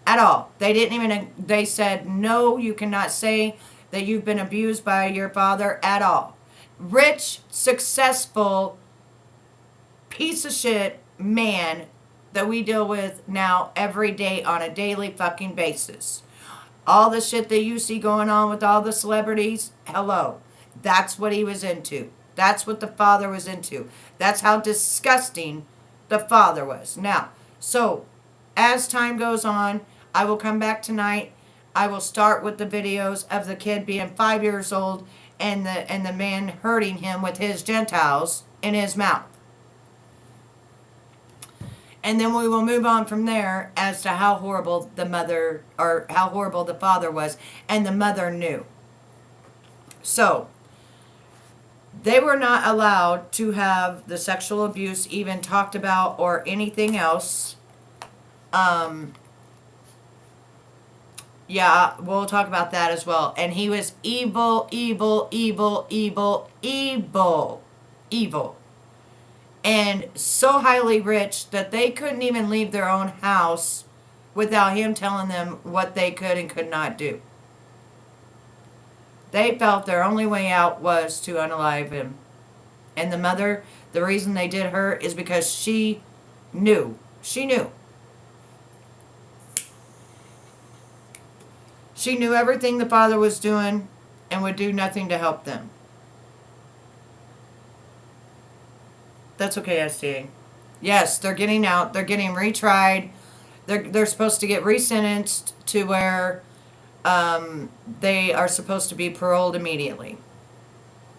At all. They didn't even, they said, no, you cannot say that you've been abused by your father at all. Rich, successful, piece of shit man that we deal with now every day on a daily fucking basis. All the shit that you see going on with all the celebrities, hello. That's what he was into. That's what the father was into. That's how disgusting the father was. Now, so as time goes on, I will come back tonight. I will start with the videos of the kid being 5 years old and the man hurting him with his Gentiles in his mouth. And then we will move on from there as to how horrible the mother, or how horrible the father was, and the mother knew. So, they were not allowed to have the sexual abuse even talked about or anything else. Yeah, we'll talk about that as well. And he was evil, evil, evil, evil, evil, evil. And so highly rich that they couldn't even leave their own house without him telling them what they could and could not do. They felt their only way out was to unalive him. And the mother, the reason they did her is because she knew. She knew. She knew everything the father was doing and would do nothing to help them. That's okay, STA. Yes, they're getting out. They're getting retried. They're supposed to get resentenced to where they are supposed to be paroled immediately.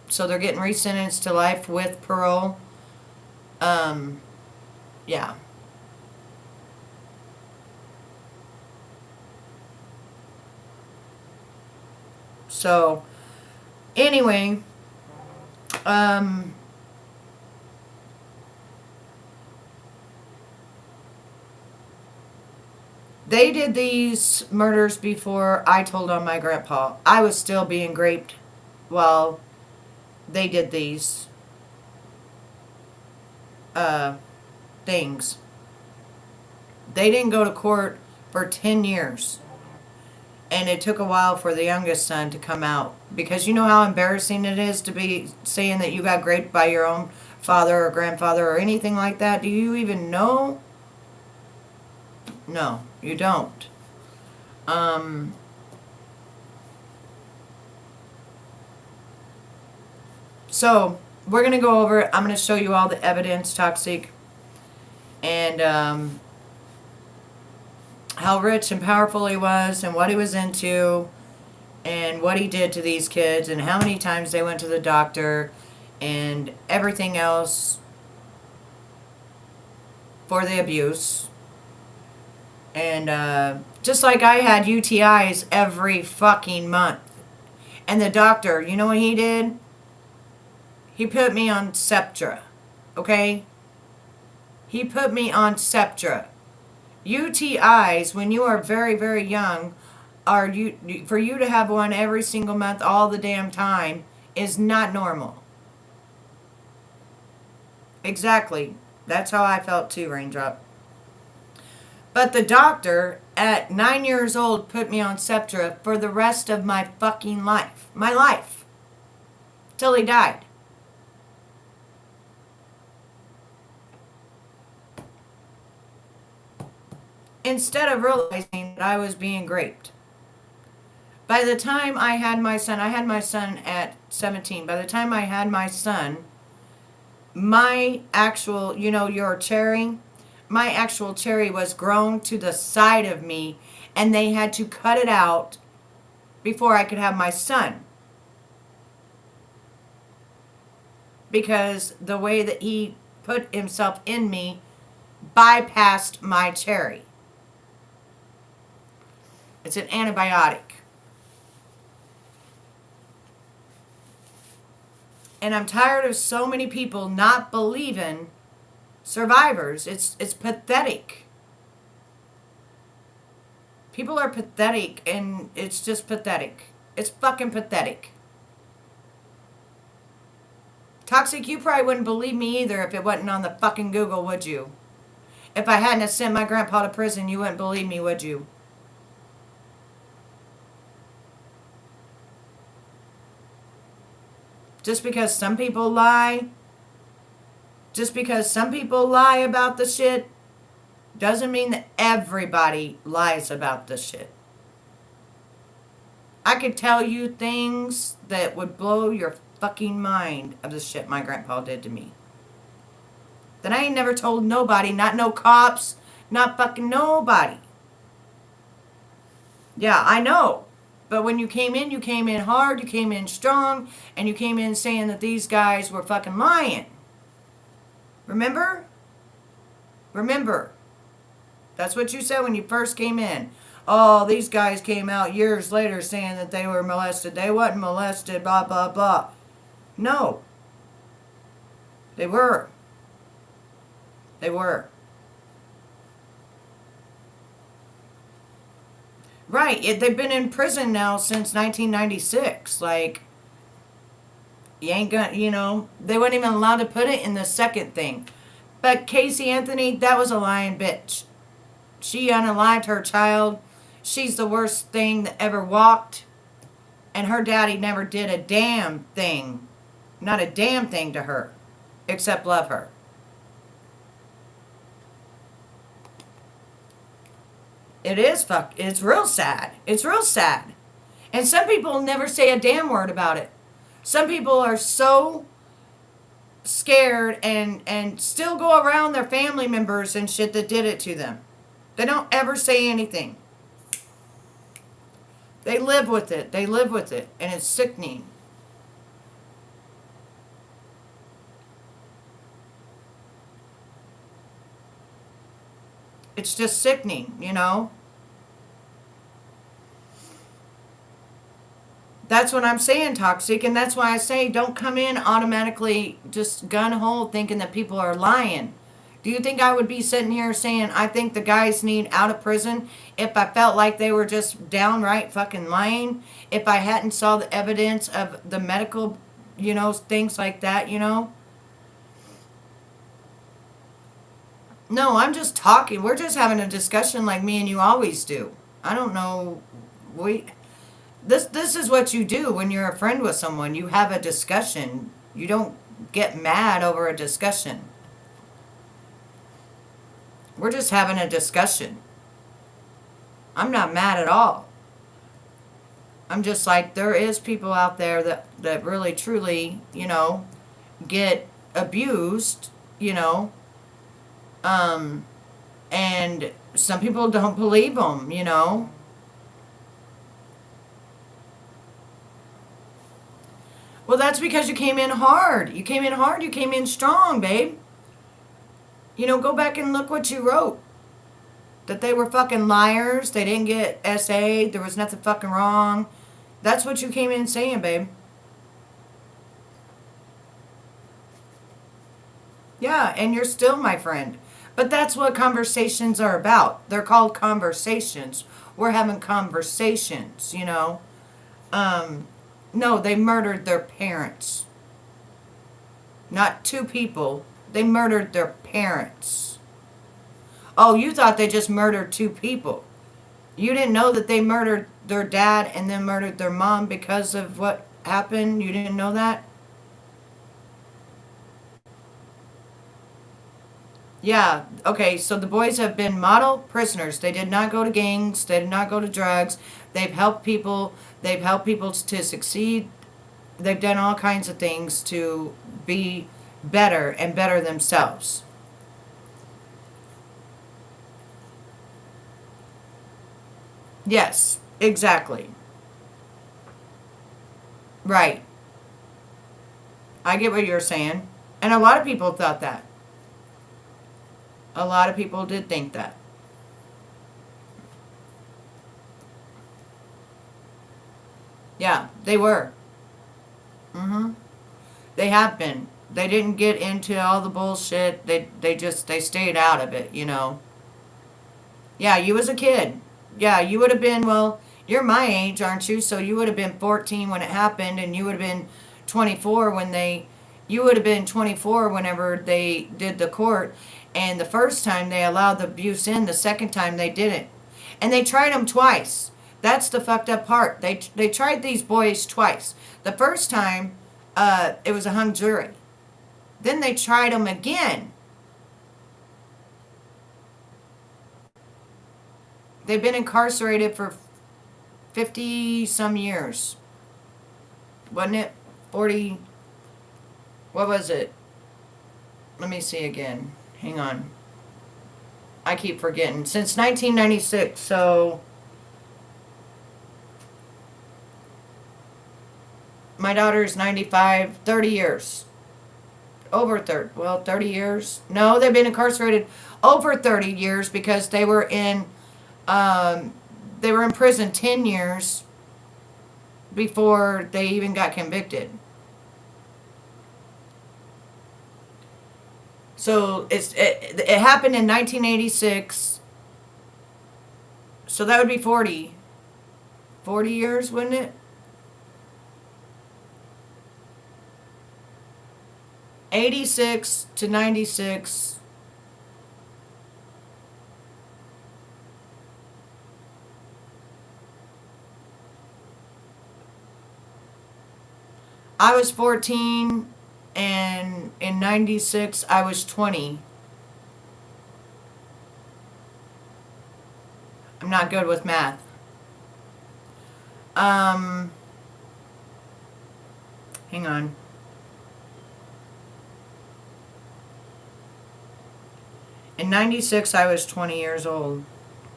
So they're getting resentenced to life with parole. Yeah. So, anyway, they did these murders before I told on my grandpa. I was still being raped while they did these things. They didn't go to court for 10 years. And it took a while for the youngest son to come out. Because you know how embarrassing it is to be saying that you got raped by your own father or grandfather or anything like that? Do you even know? No, you don't. So, we're going to go over it. I'm going to show you all the evidence, Toxic. And, how rich and powerful he was and what he was into and what he did to these kids and how many times they went to the doctor and everything else for the abuse. And just like I had UTIs every fucking month. And the doctor, you know what he did? He put me on Septra. Okay? He put me on Septra. UTIs, when you are very, very young, for you to have one every single month all the damn time is not normal. Exactly. That's how I felt too, Raindrop. But the doctor, at 9 years old, put me on Septra for the rest of my fucking life. My life. Till he died. Instead of realizing that I was being raped. By the time I had my son at 17. By the time I had my son, my actual, your cherry, my actual cherry was grown to the side of me, and they had to cut it out before I could have my son. Because the way that he put himself in me bypassed my cherry. It's an antibiotic. And I'm tired of so many people not believing survivors. It's pathetic. People are pathetic, and it's just pathetic. It's fucking pathetic. Toxic, you probably wouldn't believe me either if it wasn't on the fucking Google, would you? If I hadn't have sent my grandpa to prison, you wouldn't believe me, would you? Just because some people lie, about the shit, doesn't mean that everybody lies about the shit. I could tell you things that would blow your fucking mind of the shit my grandpa did to me. That I ain't never told nobody, not no cops, not fucking nobody. Yeah, I know. But when you came in hard, you came in strong, and you came in saying that these guys were fucking lying. Remember? Remember. That's what you said when you first came in. Oh, these guys came out years later saying that they were molested. They wasn't molested, blah, blah, blah. No. They were. They were. Right. They've been in prison now since 1996. Like, you ain't gonna, they weren't even allowed to put it in the second thing. But Casey Anthony, that was a lying bitch. She unalived her child. She's the worst thing that ever walked. And her daddy never did a damn thing. Not a damn thing to her. Except love her. It's real sad. It's real sad. And some people never say a damn word about it. Some people are so scared and still go around their family members and shit that did it to them. They don't ever say anything. They live with it. They live with it. And it's sickening. It's just sickening, That's what I'm saying, Toxic, and that's why I say don't come in automatically just gun-ho thinking that people are lying. Do you think I would be sitting here saying I think the guys need out of prison if I felt like they were just downright fucking lying? If I hadn't saw the evidence of the medical, things like that, No, I'm just talking. We're just having a discussion like me and you always do. I don't know. This is what you do when you're a friend with someone. You have a discussion. You don't get mad over a discussion. We're just having a discussion. I'm not mad at all. I'm just like, there is people out there that really, truly, get abused, and some people don't believe them, Well, that's because you came in hard. You came in hard. You came in strong, babe. Go back and look what you wrote. That they were fucking liars. They didn't get SA'd. There was nothing fucking wrong. That's what you came in saying, babe. Yeah, and you're still my friend. But that's what conversations are about. They're called conversations. We're having conversations, No, they murdered their parents. Not two people. They murdered their parents. Oh, you thought they just murdered two people. You didn't know that they murdered their dad and then murdered their mom because of what happened? You didn't know that? Yeah, okay, so the boys have been model prisoners. They did not go to gangs. They did not go to drugs. They've helped people. They've helped people to succeed. They've done all kinds of things to be better and better themselves. Yes, exactly. Right. I get what you're saying. And a lot of people thought that. A lot of people did think that. Yeah, they were. They have been. They didn't get into all the bullshit. They stayed out of it, you know. Yeah, you was a kid. Yeah, you would have been, well, you're my age, aren't you? So you would have been 14 when it happened, and you would have been 24 when you would have been 24 whenever they did the court. And the first time they allowed the abuse in, the second time they didn't. And they tried them twice. That's the fucked up part. They tried these boys twice. The first time, it was a hung jury. Then they tried them again. They've been incarcerated for 50 some years. Wasn't it? 40. What was it? Let me see again. Hang on. I keep forgetting. Since 1996, so my daughter's 95, 30 years. Over 30, well, 30 years. No, they've been incarcerated over 30 years because they were in prison 10 years before they even got convicted. So it happened in 1986. So that would be 40 years, wouldn't it? 86 to 96. I was 14, and in 96 I was 20. I'm not good with math. Hang on. In 96 I was 20 years old.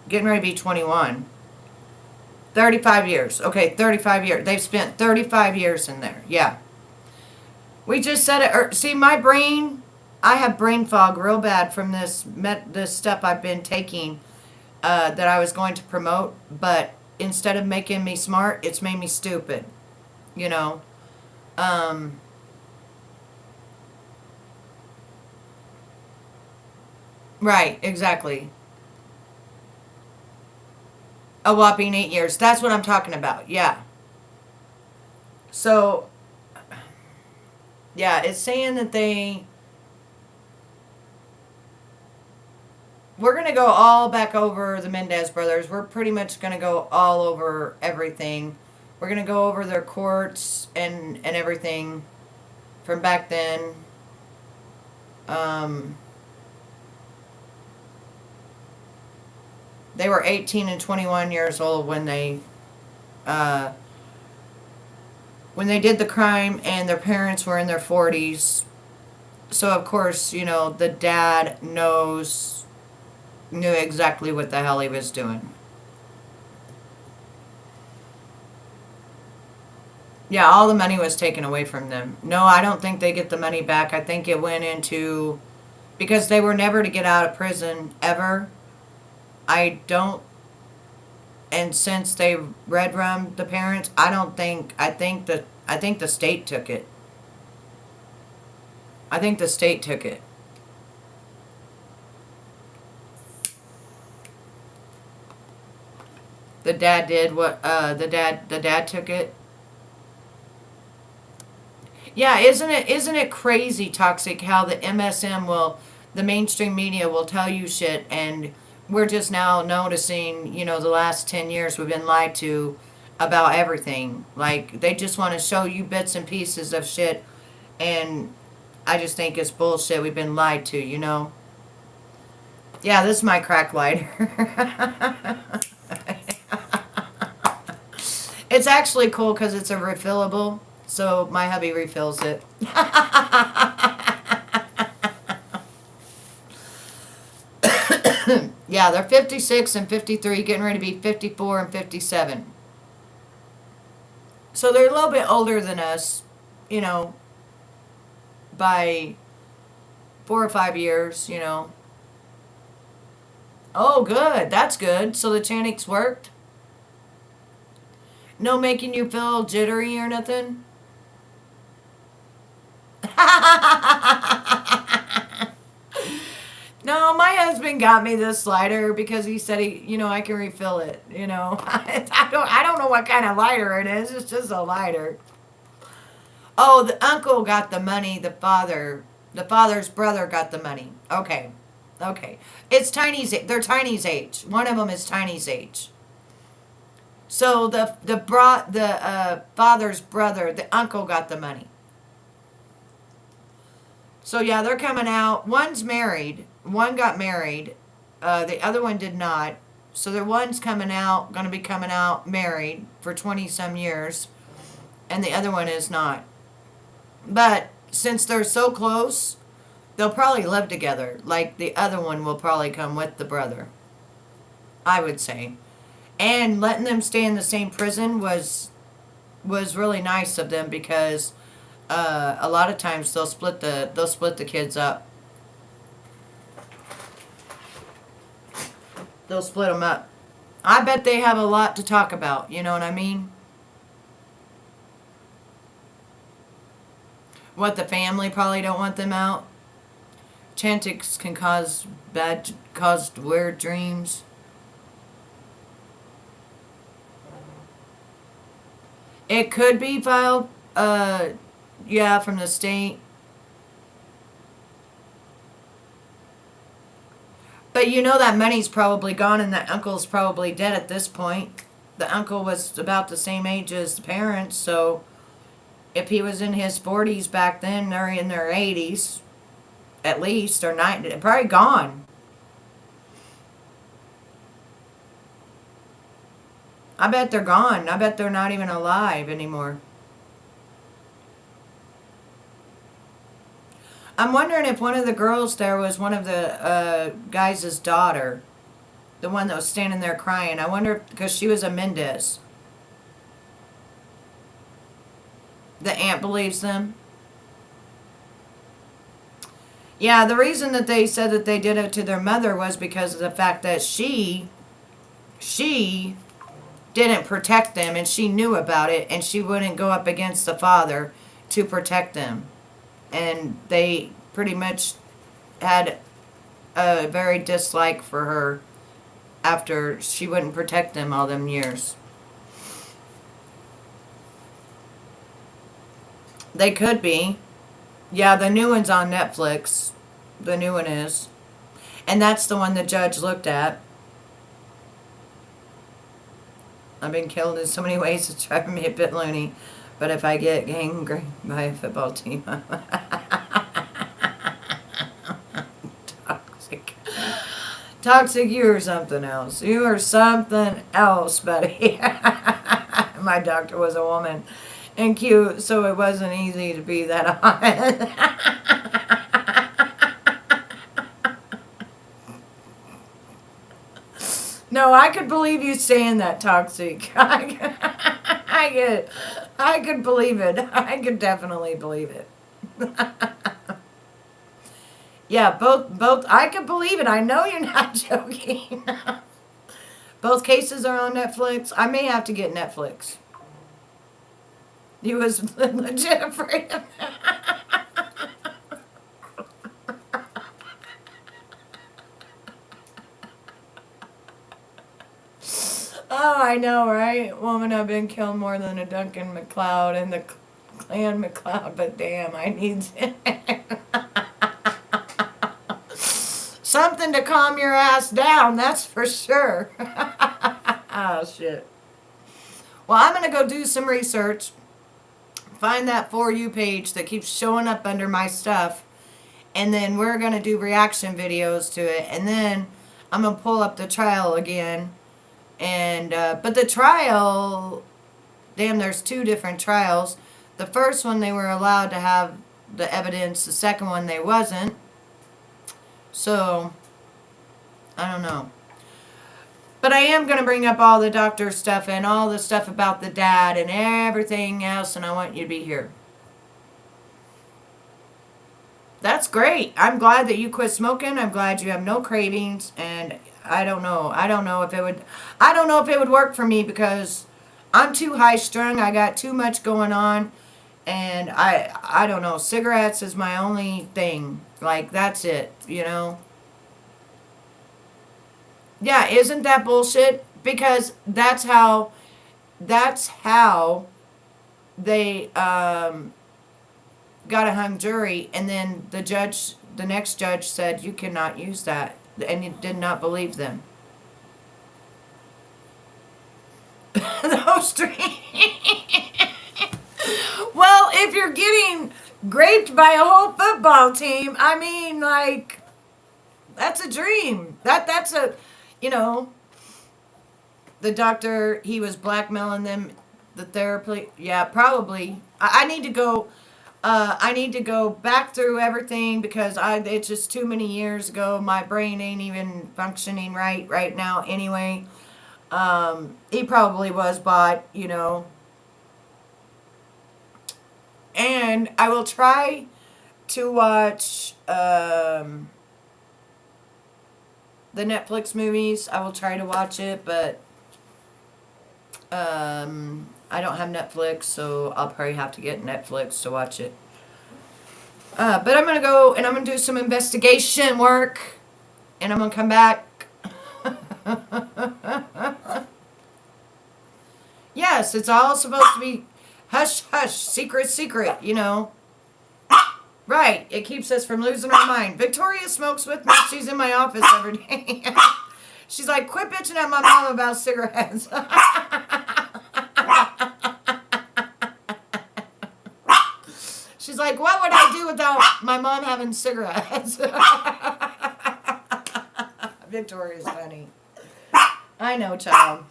Getting ready to be 21. 35 years. Okay, 35 years. They've spent 35 years in there. Yeah. We just said it. See, my brain, I have brain fog real bad from this stuff I've been taking that I was going to promote. But instead of making me smart, it's made me stupid. You know? Right, exactly. A whopping 8 years. That's what I'm talking about. Yeah. So, yeah, it's saying that we're going to go all back over the Menendez brothers. We're pretty much going to go all over everything. We're going to go over their courts and everything from back then. They were 18 and 21 years old when they did the crime, and their parents were in their 40s. So, of course, you know, the dad knew exactly what the hell he was doing. Yeah, all the money was taken away from them. No, I don't think they get the money back. I think it went into, because they were never to get out of prison ever. I don't, and since they red rummed the parents, I think the state took it. I think the state took it. The dad did what, the dad took it. Yeah, isn't it crazy, Toxic, how the MSM the mainstream media will tell you shit, and we're just now noticing, you know, the last 10 years we've been lied to about everything. Like, they just want to show you bits and pieces of shit, and I just think it's bullshit. We've been lied to, you know? Yeah, this is my crack lighter. It's actually cool because it's a refillable, so my hubby refills it. Yeah, they're 56 and 53, getting ready to be 54 and 57. So they're a little bit older than us, you know, by 4 or 5 years, you know. Oh, good. That's good. So the Chanics worked? No making you feel jittery or nothing? No, my husband got me this lighter because he said I can refill it. I don't know what kind of lighter it is. It's just a lighter. Oh, the uncle got the money. The father's brother got the money. Okay. It's Tiny's. They're Tiny's age. One of them is Tiny's age. So the father's brother, the uncle, got the money. So yeah, they're coming out. One's married. One got married. The other one did not. So the one's going to be coming out married for 20 some years, and the other one is not. But since they're so close, they'll probably live together. Like the other one will probably come with the brother, I would say. And letting them stay in the same prison was really nice of them because a lot of times they'll split the kids up. They'll split them up. I bet they have a lot to talk about. You know what I mean? What, the family probably don't want them out? Chantix can cause weird dreams. It could be filed, yeah, from the state. But that money's probably gone and that uncle's probably dead at this point. The uncle was about the same age as the parents, so if he was in his 40s back then, they're in their 80s, at least, or 90, probably gone. I bet they're gone. I bet they're not even alive anymore. I'm wondering if one of the girls there was one of the guys' daughter. The one that was standing there crying. I wonder because she was a Menendez. The aunt believes them. Yeah, the reason that they said that they did it to their mother was because of the fact that she didn't protect them and she knew about it and she wouldn't go up against the father to protect them. And they pretty much had a very dislike for her after she wouldn't protect them all them years. They could be. Yeah, the new one's on Netflix. The new one is. And that's the one the judge looked at. I've been killed in so many ways it's driving me a bit loony. But if I get angry by a football team, toxic. Toxic, you are something else. You are something else, buddy. My doctor was a woman and cute, so it wasn't easy to be that honest. No, I could believe you saying that, toxic. I could believe it. I could definitely believe it. Yeah, both. I could believe it. I know you're not joking. Both cases are on Netflix. I may have to get Netflix. You was legit afraid of that. Oh, I know, right? Woman, I've been killed more than a Duncan McLeod and the Clan McLeod, but damn, I need something to calm your ass down, that's for sure. Oh, shit. Well, I'm going to go do some research, find that For You page that keeps showing up under my stuff, and then we're going to do reaction videos to it, and then I'm going to pull up the trial again. And but the trial, damn, there's two different trials. The first one they were allowed to have the evidence. The second one they wasn't. So I don't know. But I am going to bring up all the doctor stuff and all the stuff about the dad and everything else, and I want you to be here. That's great. I'm glad that you quit smoking. I'm glad you have no cravings, and I don't know if it would work for me because I'm too high strung. I got too much going on, And I don't know, cigarettes is my only thing. Like, that's it, Yeah, isn't that bullshit? Because that's how they got a hung jury, and then the next judge said you cannot use that, and he did not believe them. Those three. Well, if you're getting raped by a whole football team, I mean, like, that's a dream. That's a, the doctor, he was blackmailing them, the therapy. Yeah, probably. I need to go. I need to go back through everything because it's just too many years ago. My brain ain't even functioning right now anyway. He probably was bought, And I will try to watch the Netflix movies. I will try to watch it, but I don't have Netflix, so I'll probably have to get Netflix to watch it. But I'm going to go and I'm going to do some investigation work, and I'm going to come back. Yes, it's all supposed to be hush, hush, secret, secret, Right, it keeps us from losing our mind. Victoria smokes with me. She's in my office every day. She's like, quit bitching at my mom about cigarettes. She's like, what would I do without my mom having cigarettes? Victoria's funny. I know, child.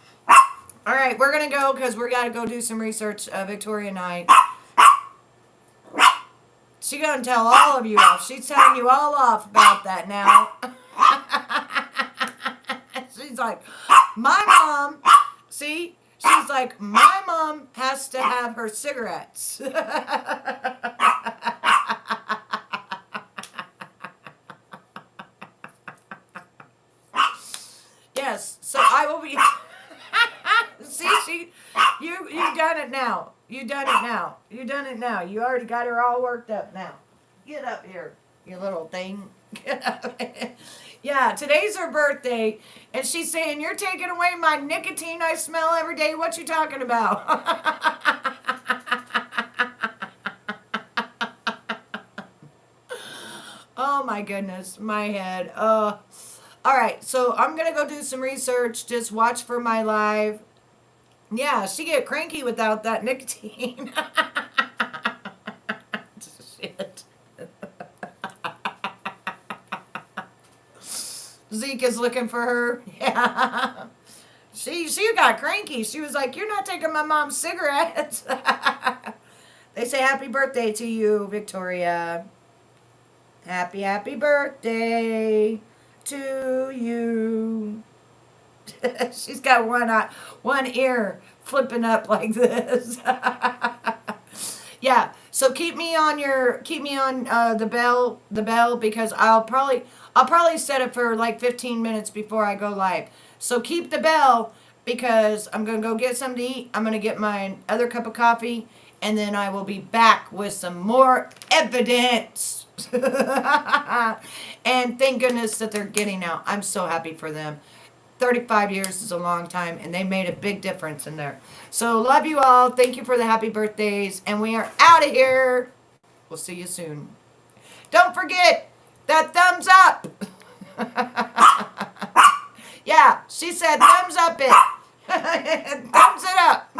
All right, we're going to go because we got to go do some research, Victoria and I. She's going to tell all of you off. She's telling you all off about that now. She's like, my mom, see? She's like, my mom has to have her cigarettes. Yes, so I will be... See, you've done it now. You done it now. You done it now. You already got her all worked up now. Get up here, you little thing. Get up. Yeah, today's her birthday, and she's saying, you're taking away my nicotine I smell every day. What you talking about? Oh, my goodness. My head. All right, so I'm going to go do some research. Just watch for my live. Yeah, she get cranky without that nicotine. Shit. Zeke is looking for her. Yeah. She got cranky. She was like, you're not taking my mom's cigarettes. They say happy birthday to you, Victoria. Happy birthday to you. She's got one ear flipping up like this. Yeah, so keep me on the bell because I'll probably set it for like 15 minutes before I go live. So keep the bell because I'm going to go get something to eat. I'm going to get my other cup of coffee, and then I will be back with some more evidence. And thank goodness that they're getting out. I'm so happy for them. 35 years is a long time, and they made a big difference in there. So love you all. Thank you for the happy birthdays, and we are out of here. We'll see you soon. Don't forget that thumbs up. Yeah, she said thumbs up it. Thumbs it up.